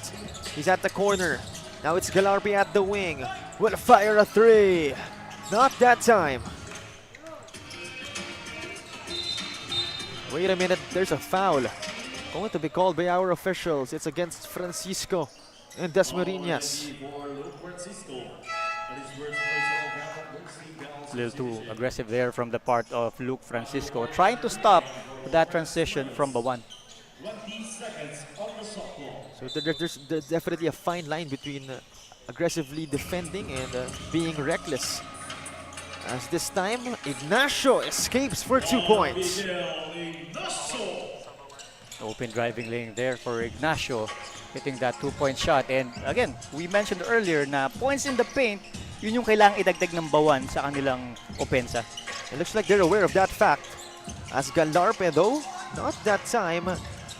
He's at the corner. Now it's Galarpe at the wing. Will fire a 3. Not that time. Wait a minute, there's a foul. Going to be called by our officials. It's against Francisco and Dasmariñas. A little too aggressive there from the part of Luke Francisco, trying to stop that transition from Bauan. So there's definitely a fine line between aggressively defending and being reckless. As this time, Ignacio escapes for 2 points. Open driving lane there for Ignacio, hitting that 2-point shot. And again, we mentioned earlier na points in the paint, yun yung kailangang idagdag ng Bauan sa kanilang opensa. It looks like they're aware of that fact. As Galarpe, though, not that time,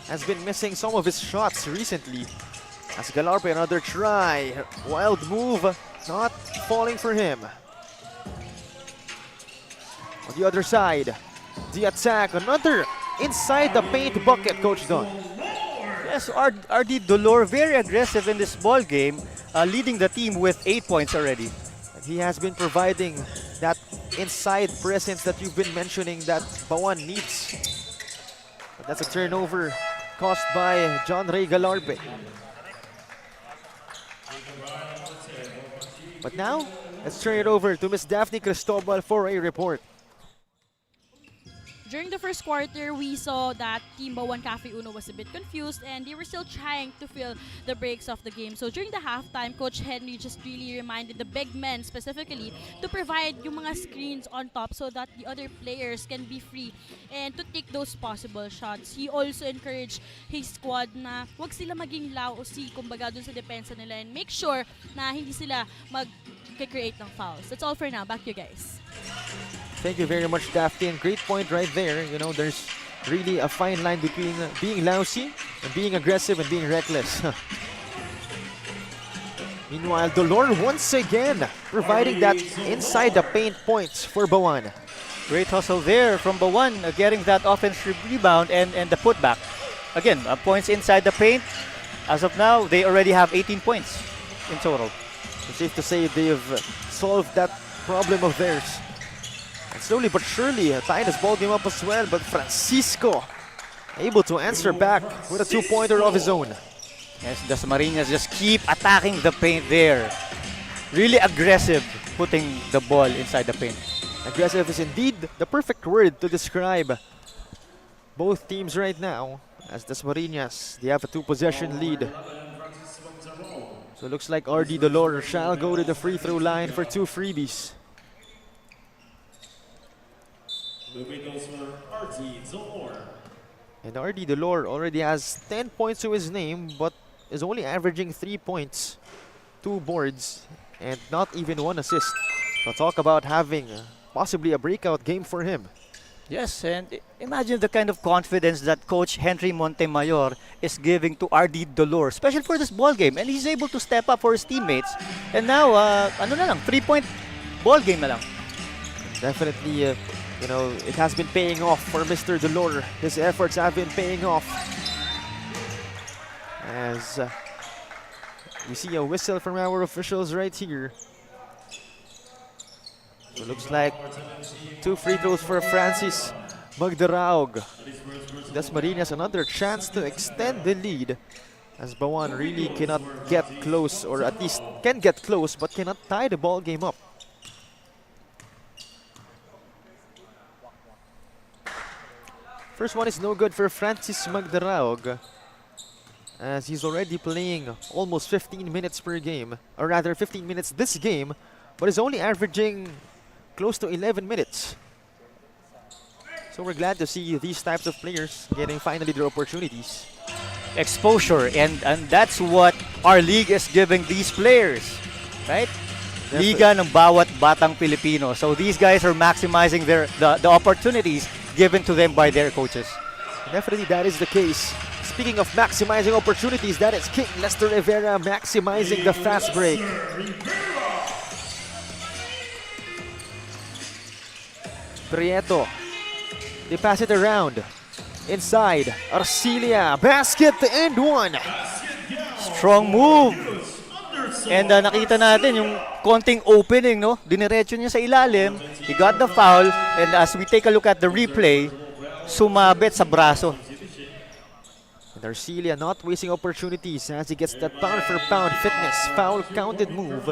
has been missing some of his shots recently. As Galarpe, another try. Wild move, not falling for him. On the other side, the attack, another inside the paint bucket, Coach Don. Yes, RD Dolor very aggressive in this ball game, leading the team with 8 points already. And he has been providing that inside presence that you've been mentioning that Bauan needs. But that's a turnover caused by John Ray Galarbe. But now, let's turn it over to Miss Daphne Cristobal for a report. During the first quarter, we saw that Team Bauan Cafe Uno was a bit confused and they were still trying to fill the breaks of the game. So during the halftime, Coach Henry just really reminded the big men specifically to provide yung mga screens on top so that the other players can be free and to take those possible shots. He also encouraged his squad na wag sila maging laosi kumbaga dun sa depensa nila and make sure na hindi sila mag-create ng fouls. That's all for now. Back to you guys. Thank you very much, Daphne. And great point right there. You know, there's really a fine line between being lousy and being aggressive and being reckless. Meanwhile, Dolor once again providing that inside the paint points for Bauan. Great hustle there from Bauan, getting that offensive rebound and the putback. Again, points inside the paint. As of now, they already have 18 points in total. It's safe to say they've solved that problem of theirs. And slowly but surely, tying this ball game up as well, but Francisco able to answer back with a two-pointer of his own. Yes, Dasmariñas just keep attacking the paint there. Really aggressive, putting the ball inside the paint. Aggressive is indeed the perfect word to describe both teams right now, as Dasmariñas, they have a two-possession lead. So it looks like RD Dolor shall go to the free throw line for two freebies. And RD Dolor already has 10 points to his name, but is only averaging 3 points, 2 boards, and not even 1 assist. So talk about having possibly a breakout game for him. Yes, and imagine the kind of confidence that Coach Henry Montemayor is giving to RD Dolor, especially for this ball game. And he's able to step up for his teammates. And now, 3-point ball game na lang. Definitely, you know, it has been paying off for Mr. Dolor. His efforts have been paying off. As we see a whistle from our officials right here. It looks like 2 free throws for Francis Magdaraog. Dasmariñas another chance to extend the lead, as Bauan really cannot get close, or at least can get close but cannot tie the ball game up. First one is no good for Francis Magdaraog, as he's already playing almost 15 minutes per game, or rather 15 minutes this game, but is only averaging close to 11 minutes. So we're glad to see these types of players getting finally their opportunities. Exposure, and that's what our league is giving these players, right? Liga ng bawat batang Pilipino. So these guys are maximizing the opportunities given to them by their coaches. Definitely that is the case. Speaking of maximizing opportunities, that is King Lester Rivera maximizing the fast break. Prieto, they pass it around. Inside, Arcilia, basket and one. Strong move. And nakita natin yung konting opening, no? Diniretso niya sa ilalim. He got the foul. And as we take a look at the replay, sumabit sa braso. And Arcilia not wasting opportunities as he gets that pound for pound fitness foul counted move.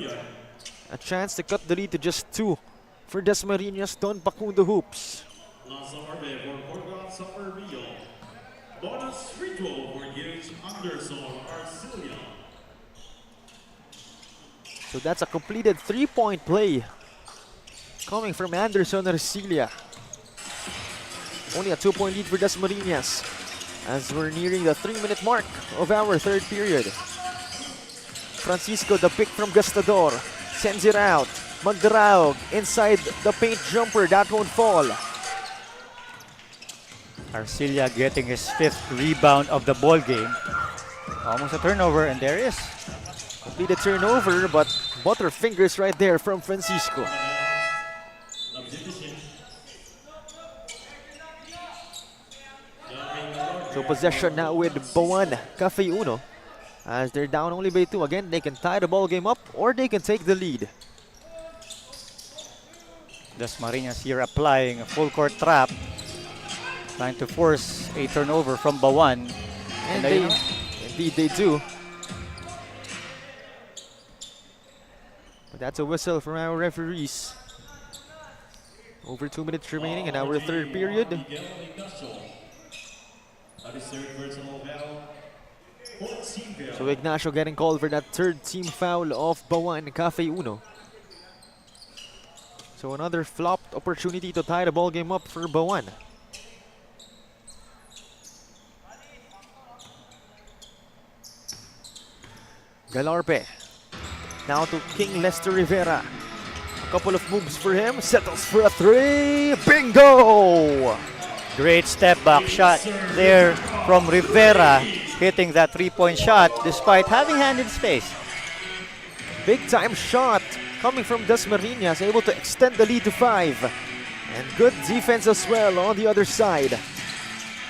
A chance to cut the lead to just 2 for Dasmariñas Don Pacundo Hoops. So that's a completed 3-point play coming from Anderson Arcilia. Only a 2-point lead for Dasmariñas as we're nearing the 3-minute mark of our third period. Francisco, the pick from Gastador, sends it out. Magdaraog inside the paint jumper, that won't fall. Arcilia getting his 5th rebound of the ball game. Almost a turnover, and there is. Completed turnover, but butterfingers right there from Francisco. So possession now with Bauan, Cafe Uno. As they're down only by 2. Again, they can tie the ball game up or they can take the lead. Dasmariñas here applying a full court trap, trying to force a turnover from Bauan. And indeed they do. But that's a whistle from our referees. Over 2 minutes remaining in our third period. So Ignacio getting called for that third team foul of Bauan, Cafe Uno. So another flopped opportunity to tie the ball game up for Bauan. Galarpe. Now to King Lester Rivera. A couple of moves for him. Settles for a 3. Bingo! Great step back shot there from Rivera, hitting that 3-point shot despite having hand in space. Big time shot coming from Dasmariñas, able to extend the lead to 5. And good defense as well on the other side.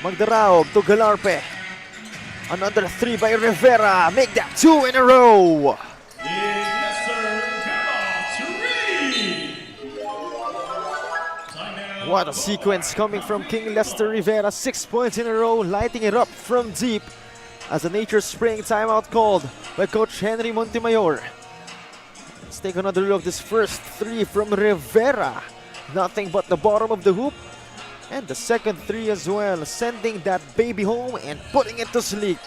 Magdaraog to Galarpe. Another 3 by Rivera. Make that 2 in a row. What a sequence coming from King Lester Rivera. 6 points in a row, lighting it up from deep as a Nature Spring timeout called by Coach Henry Montemayor. Let's take another look. This first 3 from Rivera. Nothing but the bottom of the hoop. And the second 3 as well, sending that baby home and putting it to sleep.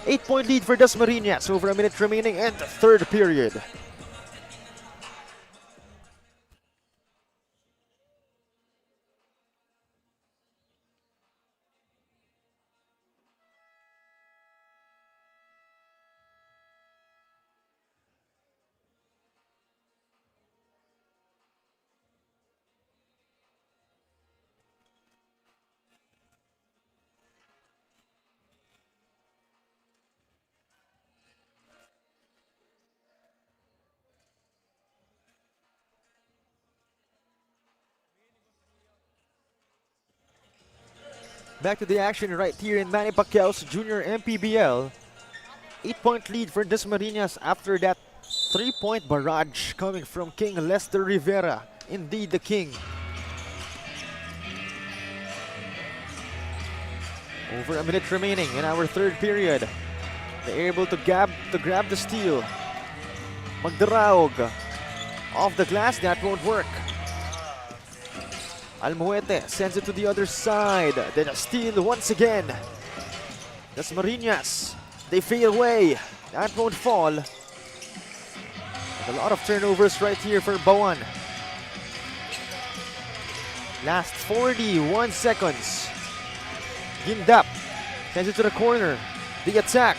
8-point lead for Dasmariñas. Over a minute remaining in the third period. Back to the action right here in Manny Pacquiao's Junior MPBL. 8-point lead for Dasmariñas after that 3-point barrage coming from King Lester Rivera. Indeed the king. Over a minute remaining in our third period. They're able to grab the steal. Magdaraog off the glass, that won't work. Almoete sends it to the other side. Then a steal once again. Dasmariñas, they fade away. That won't fall. And a lot of turnovers right here for Bauan. Last 41 seconds. Gindap sends it to the corner. The attack.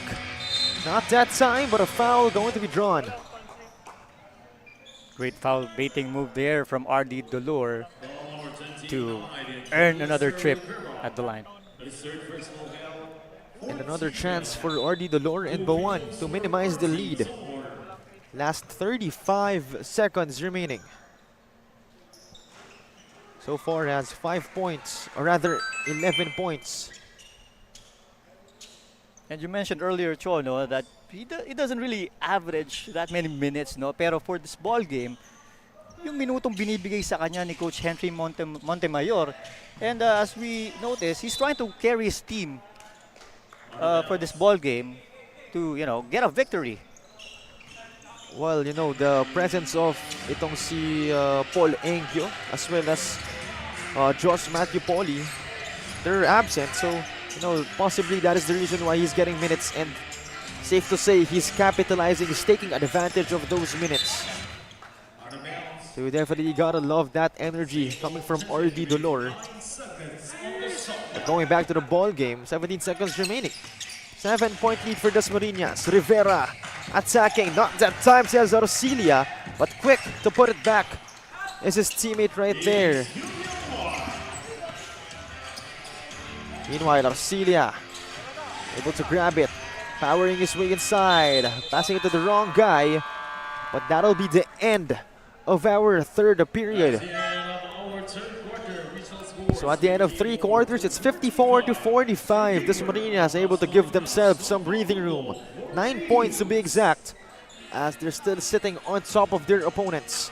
Not that time, but a foul going to be drawn. Great foul baiting move there from RD Dolor to earn another trip at the line. And another chance for RD Dolor and Bauan to minimize the lead. Last 35 seconds remaining. So far has 5 points, or rather 11 points. And you mentioned earlier, Cho, no, that he doesn't really average that many minutes, no? Pero for this ball game, yung minutong binibigay sa kanya ni Coach Henry Montemayor. And as we notice, he's trying to carry his team for this ball game to, get a victory. Well, the presence of itong si Paul Engyo as well as Josh Matthew Poli, they're absent. So, possibly that is the reason why he's getting minutes, and safe to say he's capitalizing, he's taking advantage of those minutes. So we definitely gotta love that energy coming from RD Dolor. But going back to the ball game, 17 seconds remaining. 7-point lead for Dasmariñas. Rivera attacking, not that time, says Arcilia, but quick to put it back is his teammate right there. Meanwhile, Arcilia able to grab it, powering his way inside, passing it to the wrong guy, but that'll be the end of our third period. So at the end of 3 quarters, it's 54-45. Dasmariñas able to give themselves some breathing room. 9 points to be exact, as they're still sitting on top of their opponents.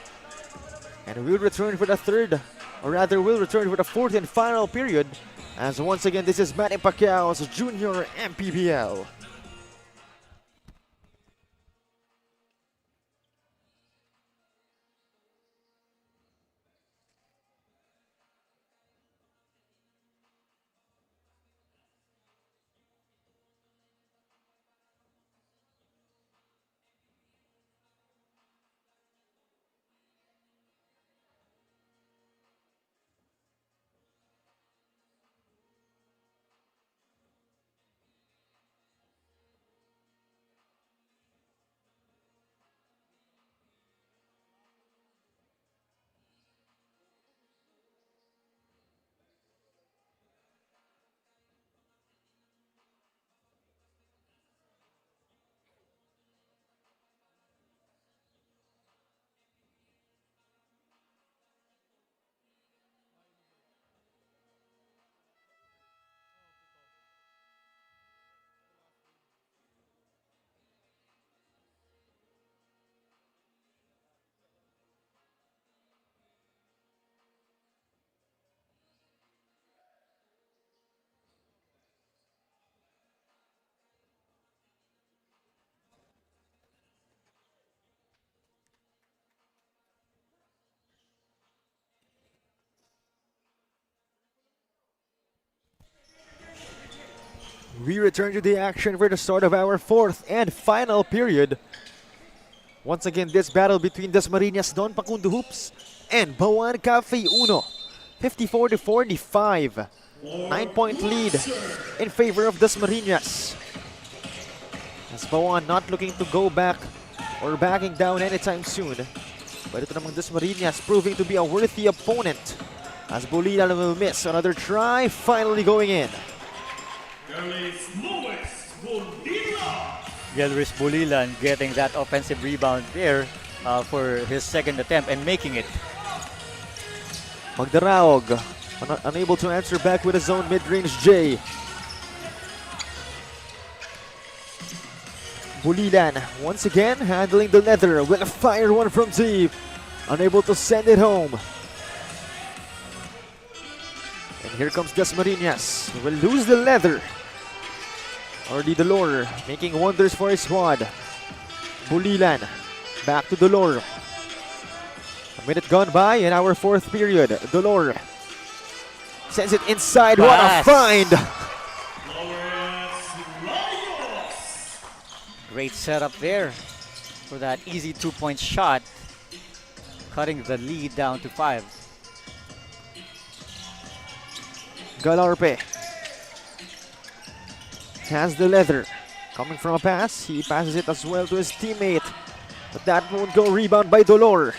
And we'll return for the third, or rather we'll return for the fourth and final period, as once again this is Manny Pacquiao's Junior MPBL. We return to the action for the start of our fourth and final period. Once again, this battle between Dasmariñas Don Pacundo Hoops and Bauan Cafe Uno. 54-45. 9-point lead in favor of Dasmariñas. As Bauan not looking to go back or backing down anytime soon. But ito namang Dasmariñas proving to be a worthy opponent. As Bulilan will miss another try, finally going in. Gelris Bulilan getting that offensive rebound there for his second attempt and making it. Magdaraog unable to answer back with his own mid-range J. Bulilan once again handling the leather with a fire one from deep. Unable to send it home. And here comes Dasmariñas. He will lose the leather. Already Dolor making wonders for his squad. Bulilan back to Dolor. A minute gone by in our fourth period. Dolor sends it inside. What a find! Great setup there for that easy 2-point shot, cutting the lead down to 5. Galarpe has the leather. Coming from a pass, he passes it as well to his teammate. But that won't go. Rebound by Dolor.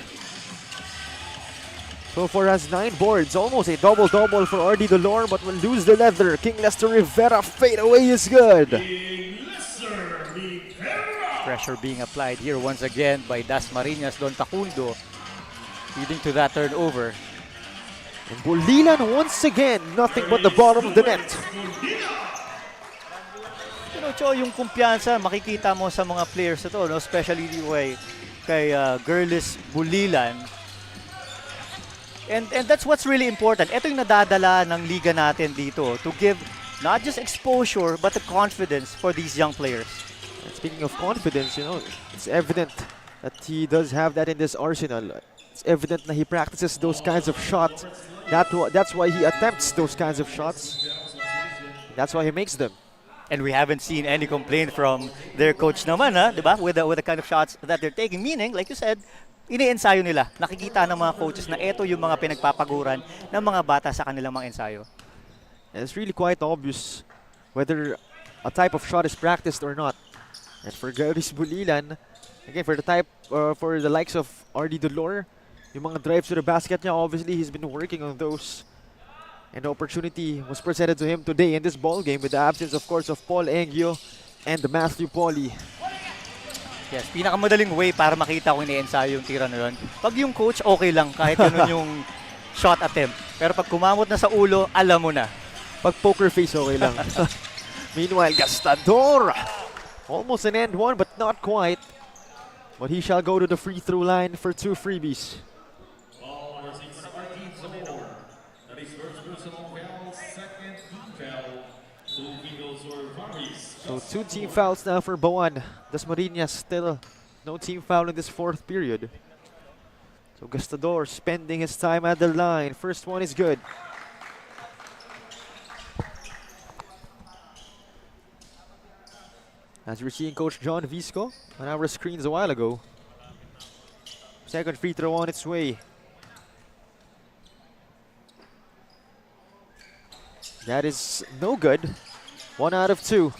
So far has 9 boards, almost a double-double for RD Dolor, but will lose the leather. King Lester Rivera fade away is good. Pressure being applied here once again by Dasmariñas Don Pacundo, leading to that turnover. And Bulilan once again, nothing but the bottom of the net. You know, Cho, yung kumpiyansa makikita mo sa mga players na to, no? Especially kay Girlis Bulilan. And that's what's really important. Ito yung nadadala ng liga natin dito to give not just exposure but the confidence for these young players. And speaking of confidence, you know, it's evident that he does have that in this arsenal. It's evident that he practices those kinds of shots. That's why he attempts those kinds of shots. That's why he makes them. And we haven't seen any complaint from their coach naman, diba? With the kind of shots that they're taking. Meaning, like you said, ini-ensayo nila. Nakikita ng mga coaches na ito yung mga pinagpapaguran ng mga bata sa kanilang mga ensayo. And it's really quite obvious whether a type of shot is practiced or not. And for Girlis Bulilan, again, for the likes of RD Dolor, yung mga drives to the basket niya, obviously he's been working on those. And the opportunity was presented to him today in this ball game with the absence, of course, of Paul Engio and Matthew Pauly. Yes, pinakamadaling way para makita kung ini-ensayo yung tira na yun. Pag yung coach, okay lang. Kahit ganun yung shot attempt. Pero pag kumamot na sa ulo, alam mo na. Pag poker face, okay lang. Meanwhile, Gastador. Almost an end one, but not quite. But he shall go to the free throw line for 2 freebies. So 2 team fouls now for Bauan. Dasmariñas still no team foul in this 4th period. So Gastador spending his time at the line. First one is good. As we're seeing Coach John Visco on our screens a while ago. Second free throw on its way. That is no good. 1 out of 2.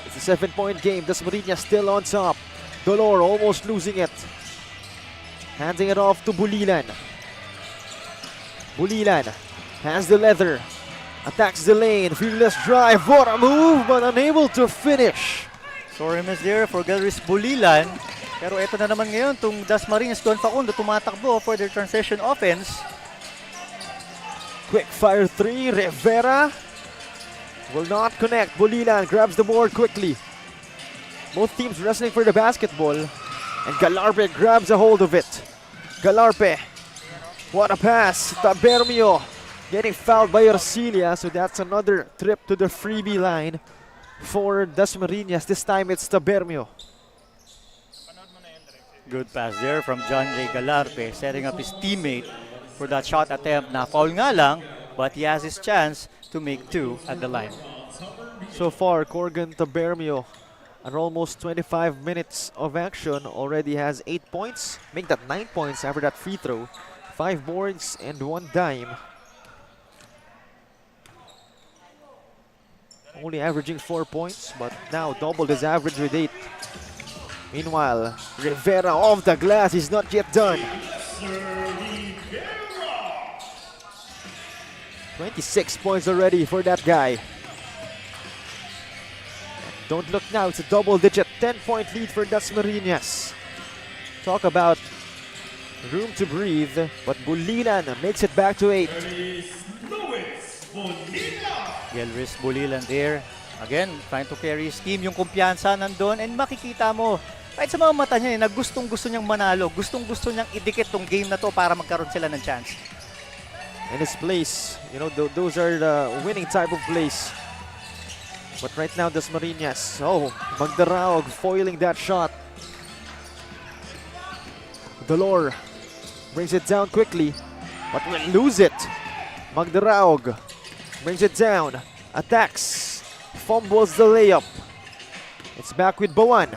It's a 7-point game. Dasmariñas still on top. Dolor almost losing it. Handing it off to Bulilan. Bulilan has the leather. Attacks the lane. Fearless drive. What a move, but unable to finish. Sorry miss there for Galris Bulilan. Pero ito na naman ngayon, itong Dasmariñas Don Pacundo tumatakbo for their transition offense. Quick fire 3. Rivera will not connect. Bulilan grabs the board quickly. Both teams wrestling for the basketball. And Galarpe grabs a hold of it. Galarpe. What a pass. Tabermio getting fouled by Arcilia. So that's another trip to the freebie line for Dasmariñas. This time it's Tabermio. Good pass there from John J. Galarpe, setting up his teammate for that shot attempt. Na foul nga lang, but he has his chance to make 2 at the line. So far, Corgan Tabermio, at almost 25 minutes of action, already has 8 points. Make that 9 points after that free throw. 5 boards and 1 dime. Only averaging 4 points, but now doubled his average with 8. Meanwhile, Rivera off the glass is not yet done. 26 points already for that guy. Don't look now, it's a double-digit 10-point lead for Dasmariñas. Talk about room to breathe, but Bulilan makes it back to 8. Gelris Bulilan there. Again, trying to carry his team. Yung kumpiyansa nandun, and makikita mo, kahit sa mga mata niya, na gustong-gusto niyang manalo, gustong-gusto niyang idikit tong game na to para magkaroon sila ng chance. In his place, you know, those are the winning type of plays. But right now, Dasmariñas, Magdaraog foiling that shot. Dolor brings it down quickly, but will lose it. Magdaraog brings it down, attacks, fumbles the layup. It's back with Bauan.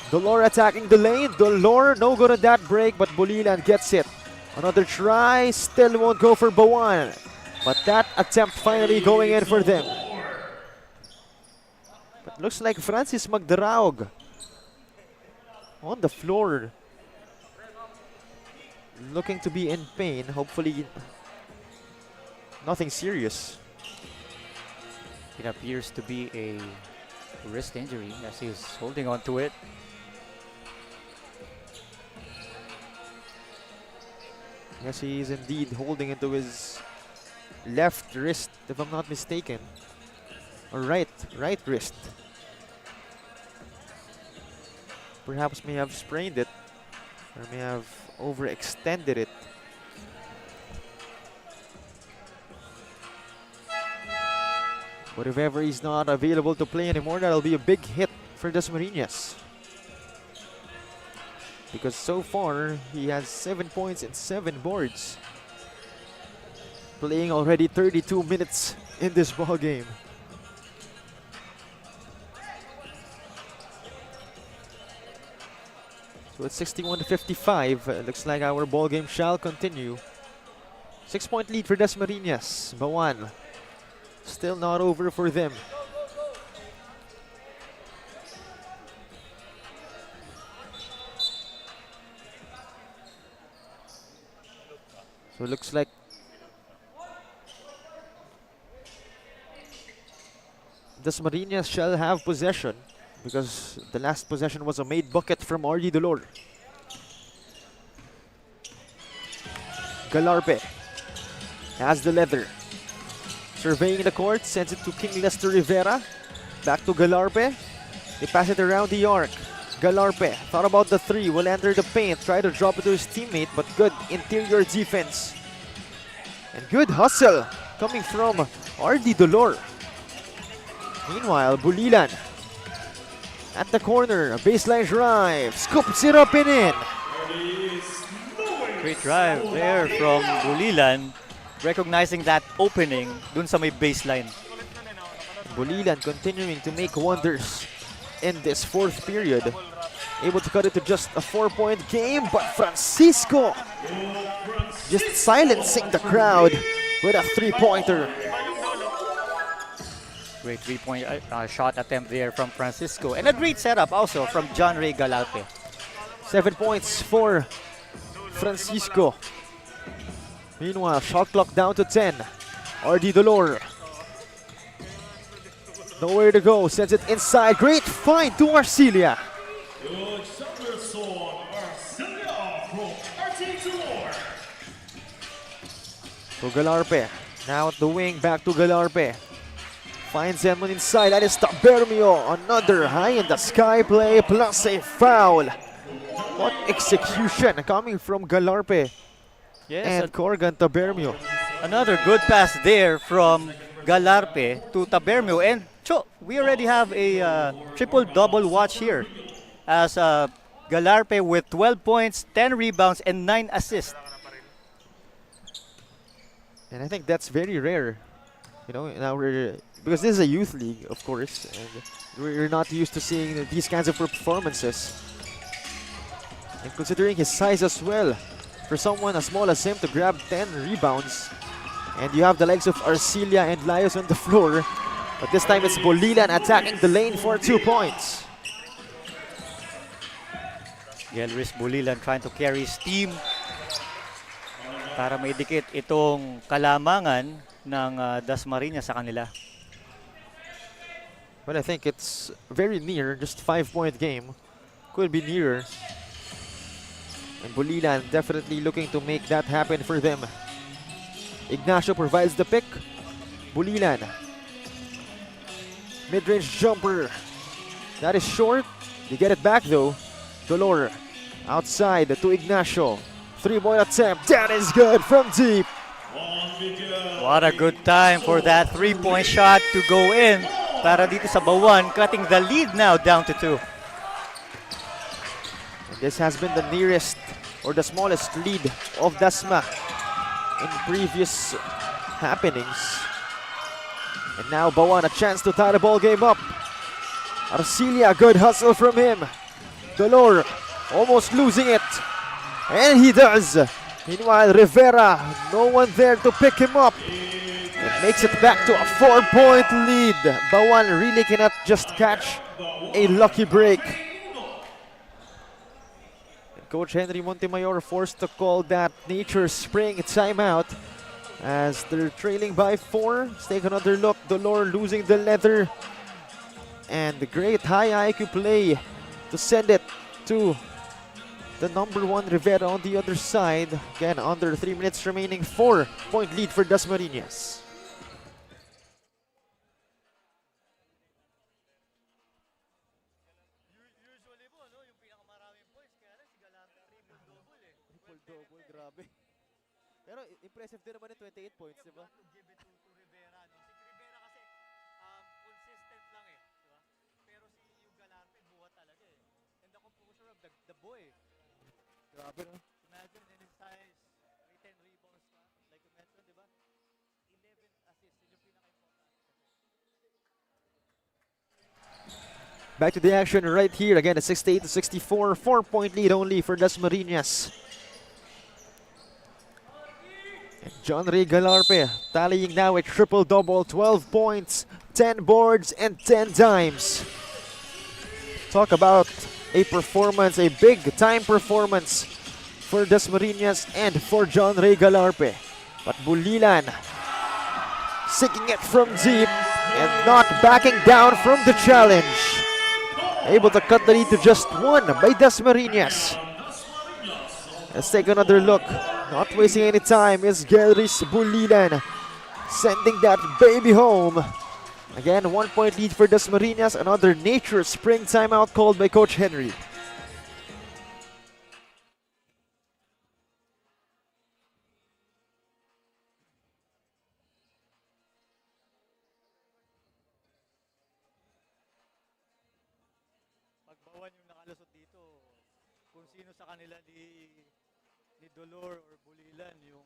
Dolor attacking the lane. Dolor, no good on that break, but Bulilan gets it. Another try, still won't go for Bauan. But that attempt finally going in for them. But looks like Francis Magdaraog on the floor, looking to be in pain. Hopefully nothing serious. It appears to be a wrist injury as he's holding on to it. Yes, he is indeed holding into his left wrist, if I'm not mistaken. Or right wrist. Perhaps may have sprained it, or may have overextended it. But if ever he's not available to play anymore, that'll be a big hit for Dasmariñas. Because so far, he has 7 points and 7 boards. Playing already 32 minutes in this ball game. So it's 61-55. Looks like our ball game shall continue. 6-point lead for Dasmariñas. Bauan still not over for them. So it looks like Dasmariñas shall have possession, because the last possession was a made bucket from RD Dolor. Galarpe has the leather. Surveying the court, sends it to King Lester Rivera. Back to Galarpe. They pass it around the arc. Galarpe thought about the three, will enter the paint, try to drop it to his teammate, but good interior defense. And good hustle coming from RD Dolor. Meanwhile, Bulilan at the corner, a baseline drive, scoops it up and in. Great drive there from Bulilan, recognizing that opening dun sa may baseline. Bulilan continuing to make wonders in this fourth period. Able to cut it to just a 4-point game, but Francisco just silencing the crowd with a three-pointer. Great three-point shot attempt there from Francisco. And a great setup also from John Ray Galarpe. 7 points for Francisco. Meanwhile, shot clock down to 10. RD Dolor. Nowhere to go, sends it inside. Great find to Arcilia. To Galarpe. Now at the wing, back to Galarpe. Finds Edmond inside. That is Tabermio. Another high in the sky play plus a foul. What execution coming from Galarpe and Corgan Tabermio. Another good pass there from Galarpe to Tabermio. And we already have a triple-double watch here as Galarpe with 12 points, 10 rebounds, and 9 assists. And I think that's very rare. You know, now because this is a youth league, of course, and we're not used to seeing these kinds of performances. And considering his size as well, for someone as small as him to grab 10 rebounds, and you have the likes of Arcilia and Laios on the floor, but this time it's Bulilan attacking the lane for 2 points. Gelris Bulilan trying to carry his team para maidikit itong kalamangan ng Dasmariñas sa kanila. Well, I think it's very near, just 5-point game. Could be nearer. And Bulilan definitely looking to make that happen for them. Ignacio provides the pick. Bulilan. Mid-range jumper. That is short. They get it back though. Dolor outside to Ignacio. 3-point attempt. That is good from deep. What a good time for that 3-point shot to go in para dito sa Bauan, cutting the lead now down to 2. And this has been the nearest or the smallest lead of Dasma in previous happenings. And now Bauan a chance to tie the ball game up. Arcilia, good hustle from him. Dolor almost losing it. And he does. Meanwhile, Rivera, no one there to pick him up. It makes it back to a 4-point lead. Bauan really cannot just catch a lucky break. And Coach Henry Montemayor forced to call that Nature Spring timeout as they're trailing by 4. Let's take another look. Dolor losing the leather. And the great high IQ play to send it to the number 1 Rivera on the other side. Again, under 3 minutes remaining, 4-point lead for Dasmariñas. Pero impressive din naman yung 28 points, di ba? The boy. Grabe, no? Imagine in his size, may 10 rebounds pa. Like you mentioned, di ba? 11 assists. Yun yung pinaka-important. Back to the action right here. Again, a 68-64. 4-point lead only for Dasmariñas. And John Ray Galarpe tallying now a triple-double. 12 points, 10 boards, and 10 dimes. Talk about a performance, a big-time performance for Dasmariñas and for John Ray Galarpe. But Bulilan sinking it from deep and not backing down from the challenge. Able to cut the lead to just 1 by Dasmariñas. Let's take another look Not wasting any time is Gelris Bulilan, sending that baby home. Again, 1 point lead for Dasmariñas. Another nature spring timeout called by Coach Henry. Pag Bauan yung nakalusot dito, kung sino sa kanila ni Dolor or Bulilan yung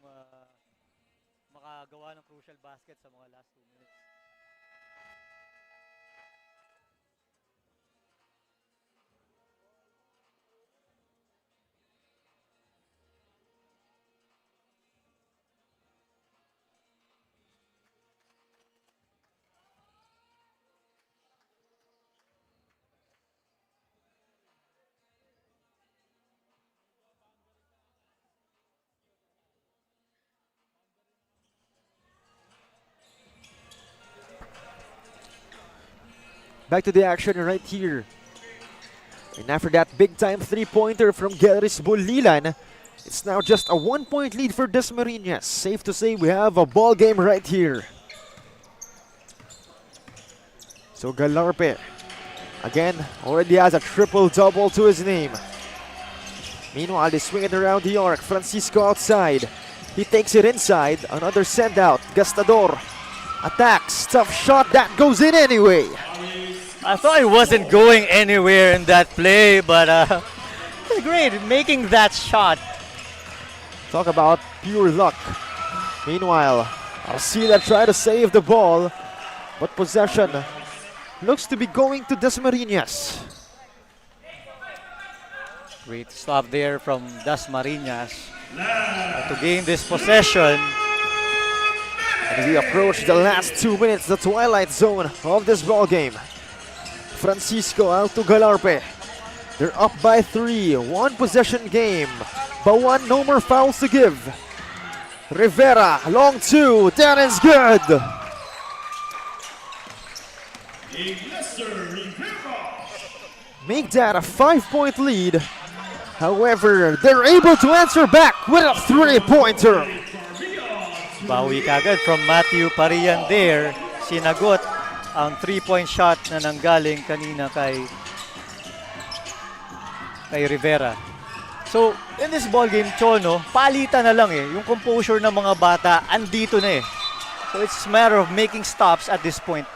makagawa ng crucial basket sa mga last 2 minutes. Back to the action right here. And after that big time 3-pointer from Gelris Bulilan, it's now just a 1 point lead for Dasmariñas. Safe to say we have a ball game right here. So Galarpe, again, already has a triple-double to his name. Meanwhile, they swing it around the arc. Francisco outside. He takes it inside. Another send out. Gastador attacks. Tough shot that goes in anyway. I thought it wasn't going anywhere in that play, but great making that shot. Talk about pure luck. Meanwhile, Arcila try to save the ball, but possession looks to be going to Dasmariñas. Great stop there from Dasmariñas to gain this possession. And we approach the last 2 minutes, the twilight zone of this ball game. Francisco out to Galarpe. They're up by 3, 1 possession game. Bauan, no more fouls to give. Rivera, long 2, that is good. Make that a 5-point lead. However, they're able to answer back with a 3-pointer. Bawi kagad from Matthew Parian there. Sinagot ang 3-point shot na nanggaling kanina kay Rivera. So, in this ball game, Chono, palitan na lang eh. Yung composure ng mga bata, andito na eh. So, it's a matter of making stops at this point.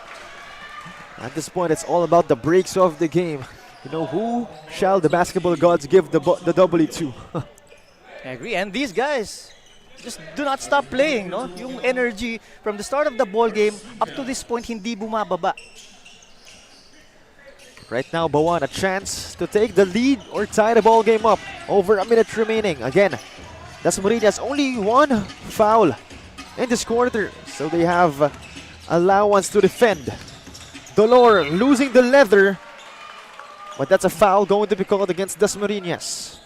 At this point, it's all about the breaks of the game. You know, who shall the basketball gods give the W to? I agree. And these guys just do not stop playing, no? Yung energy from the start of the ball game up to this point, hindi bumababa. Right now, Bauan, a chance to take the lead or tie the ball game up. Over a minute remaining. Again, Dasmariñas only 1 foul in this quarter, so they have allowance to defend. Dolor losing the leather, but that's a foul going to be called against Dasmariñas.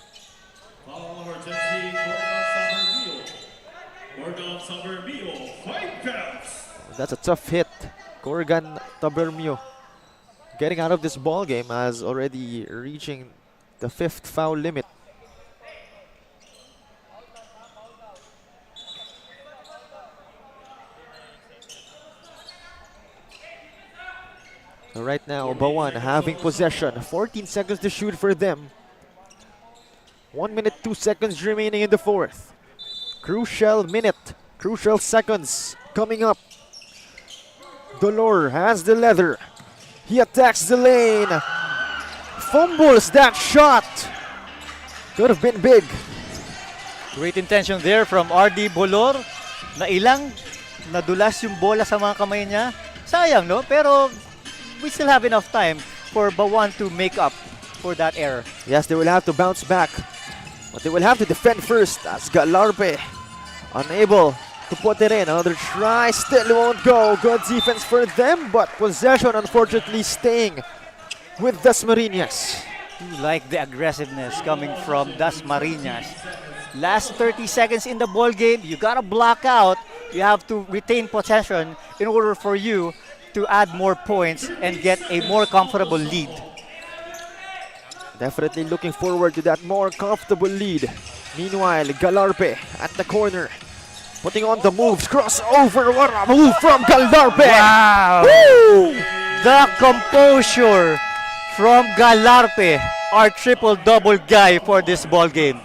That's a tough hit. Corgan Tabermio getting out of this ball game as already reaching the 5th foul limit. So right now, Bauan having possession. 14 seconds to shoot for them. 1 minute, 2 seconds remaining in the 4th. Crucial minute, crucial seconds coming up. Dolor has the leather. He attacks the lane. Fumbles that shot. Could have been big. Great intention there from RD Bolor. Na ilang nadulas yung bola sa mga kamay niya. Sayang, no? Pero we still have enough time for Bauan to make up for that error. Yes, they will have to bounce back. But they will have to defend first as Galarpe unable to put it in. Another try, still won't go. Good defense for them, but possession unfortunately staying with Dasmariñas. You like the aggressiveness coming from Dasmariñas. Last 30 seconds in the ball game, you gotta block out. You have to retain possession in order for you to add more points and get a more comfortable lead. Definitely looking forward to that more comfortable lead. Meanwhile, Galarpe at the corner. Putting on the moves, crossover, what a move from Galarpe! Wow! Woo! The composure from Galarpe, our triple-double guy for this ball game.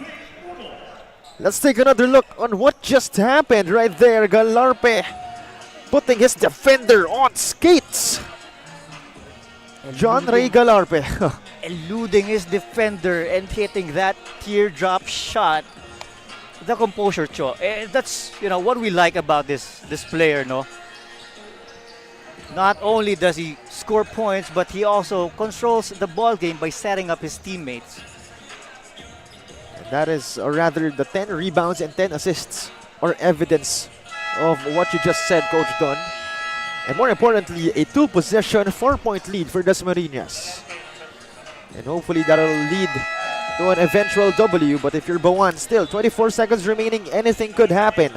Let's take another look on what just happened right there. Galarpe putting his defender on skates. John Ray Galarpe. Eluding his defender and hitting that teardrop shot. The composure, Cho. That's what we like about this player, no? Not only does he score points, but he also controls the ball game by setting up his teammates. That is, or rather, the 10 rebounds and 10 assists are evidence of what you just said, Coach Don. And more importantly, a 2-possession, 4-point lead for Dasmariñas. And hopefully that'll lead to an eventual W. But if you're Bauan, still 24 seconds remaining, anything could happen.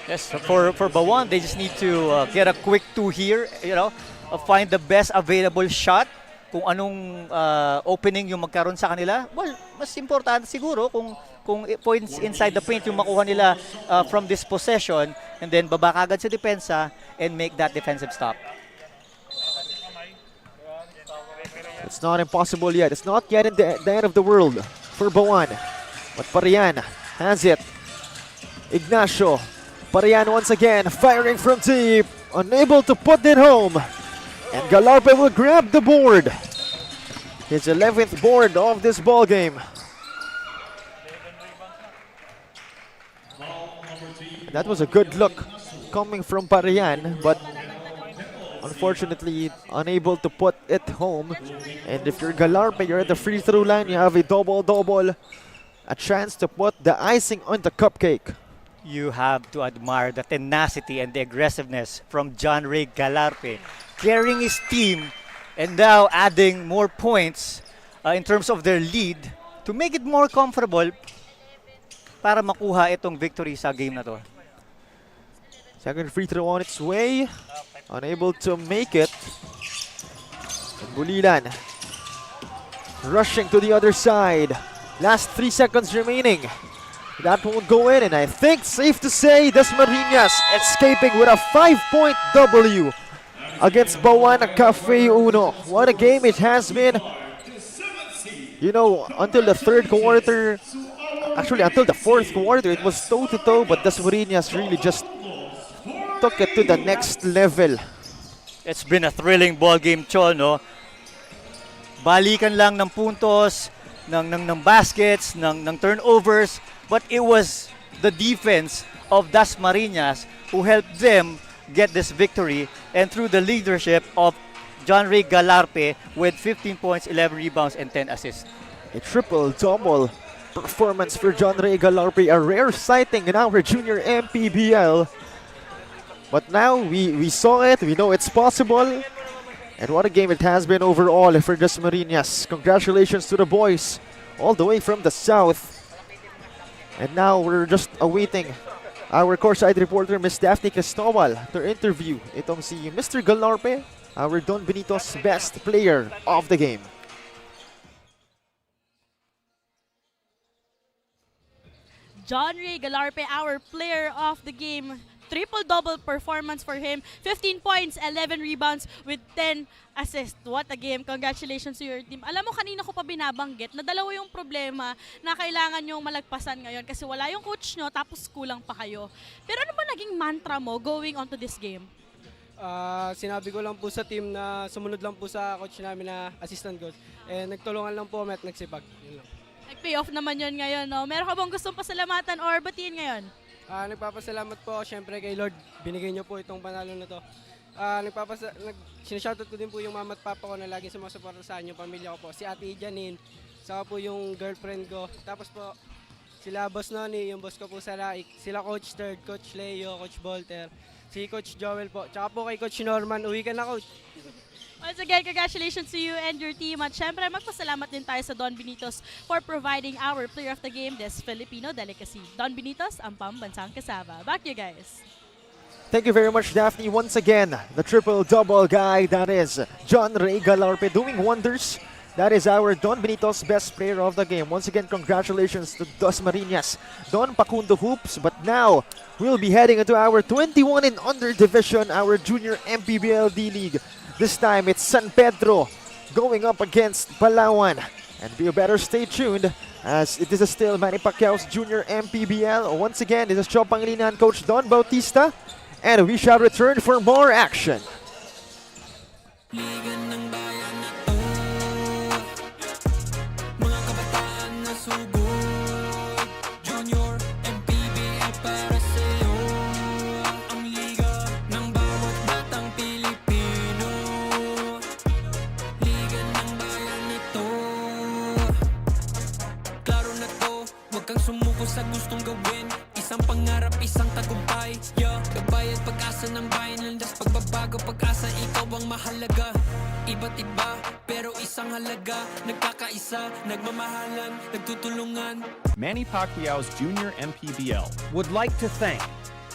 Yes, for Bauan, they just need to get a quick 2 here, find the best available shot. Kung anong opening yung magkaroon sa kanila, well, mas importante siguro kung points inside the paint yung makuha nila from this possession, and then baba kagad sa depensa and make that defensive stop. It's not impossible yet. It's not yet in the end of the world for Bauan. But Parian has it. Ignacio. Parian once again firing from deep. Unable to put it home. And Galarpe will grab the board. His 11th board of this ball game. That was a good look coming from Parian, but unfortunately unable to put it home. And if you're Galarpe, you're at the free throw line, you have a double-double. A chance to put the icing on the cupcake. You have to admire the tenacity and the aggressiveness from John Ray Galarpe, carrying his team and now adding more points in terms of their lead to make it more comfortable para makuha itong victory sa game na to. Second free throw on its way. Unable to make it. And Bulilan rushing to the other side. Last 3 seconds remaining. That won't go in, and I think safe to say Dasmariñas escaping with a 5-point W against Bauan Cafe Uno. What a game it has been. Until the third quarter, actually until the fourth quarter, it was toe-to-toe, but Dasmariñas really just took it to the next level. It's been a thrilling ball game, Chol, no? Balikan lang ng puntos, ng baskets, ng turnovers, but it was the defense of Dasmariñas who helped them get this victory, and through the leadership of John Ray Galarpe with 15 points, 11 rebounds, and 10 assists. A triple-double performance for John Ray Galarpe, a rare sighting in our junior MPBL. But now we saw it, we know it's possible. And what a game it has been overall for Dasmariñas. Congratulations to the boys all the way from the south. And now we're just awaiting our courtside reporter, Miss Daphne Cristobal, to interview itong si Mr. Galarpe, our Don Benito's best player of the game. John Ray Galarpe, our player of the game. Triple-double performance for him. 15 points, 11 rebounds with 10 assists. What a game. Congratulations to your team. Alam mo, kanina ko pa binabanggit na dalawa yung problema na kailangan yung malagpasan ngayon kasi wala yung coach nyo tapos kulang pa kayo. Pero ano ba naging mantra mo going on to this game? Sinabi ko lang po sa team na sumunod lang po sa coach namin na assistant coach. Nagtulungan lang po at nagsipag. Yun lang. Nag-pay off naman yun ngayon, no? Meron ka bang gustong pasalamatan or batiin ngayon? Nagpapasalamat po syempre kay Lord. Binigay niyo po itong panalo na to. Sinashoutout ko din po yung mama at papa ko na laging sumasuporta sa inyo, pamilya ko po. Si Ate Janine, saka po yung girlfriend ko. Tapos po sila Boss Noni, yung boss ko po sa Laik. Sila Coach Third, Coach Leo, Coach Bolter. Si Coach Joel po. Tsaka po kay Coach Norman. Uwi ka na, Coach. Once again, congratulations to you and your team. At syempre, magpasalamat din tayo sa Don Benitos for providing our player of the game, this Filipino delicacy. Don Benitos, ang pambansang kasama. Back you guys. Thank you very much, Daphne. Once again, the triple-double guy, that is John Ray Galarpe, doing wonders That is our Don Benito's best player of the game. Once again, congratulations to Dasmariñas, Don Pacundo Hoops. But now, we'll be heading into our 21 and under division, our Junior MPBL D-League. This time, it's San Pedro going up against Bauan. And you better stay tuned as it is still Manny Pacquiao's Junior MPBL. Once again, this is Joe Pangilinan, Coach Don Bautista. And we shall return for more action. Sa gustong gawin, isang pangarap, isang tagumpay. Yeah, kabayad pag-asa ng bayan, landas pagbabago, pag-asa ikaw ang mahalaga. Iba't iba, pero isang halaga, nagkakaisa, nagmamahalan, nagtutulungan. Manny Pacquiao's Junior MPBL Would like to thank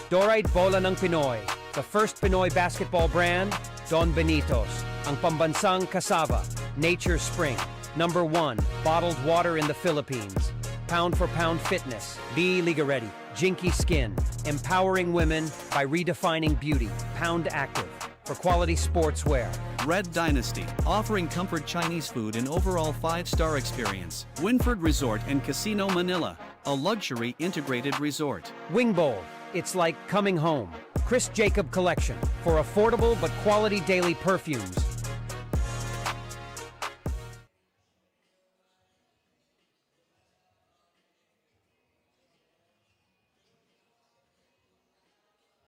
Dorite Bola ng Pinoy, the first Pinoy basketball brand, Don Benitos, ang pambansang cassava, Nature Spring, #1 bottled water in the Philippines. Pound for pound fitness, be Liga Ready, Jinky Skin, empowering women by redefining beauty, Pound Active, for quality sportswear. Red Dynasty, offering comfort Chinese food and overall 5-star experience. Winford Resort and Casino Manila, a luxury integrated resort. Wing Bowl, it's like coming home. Chris Jacob Collection, for affordable but quality daily perfumes.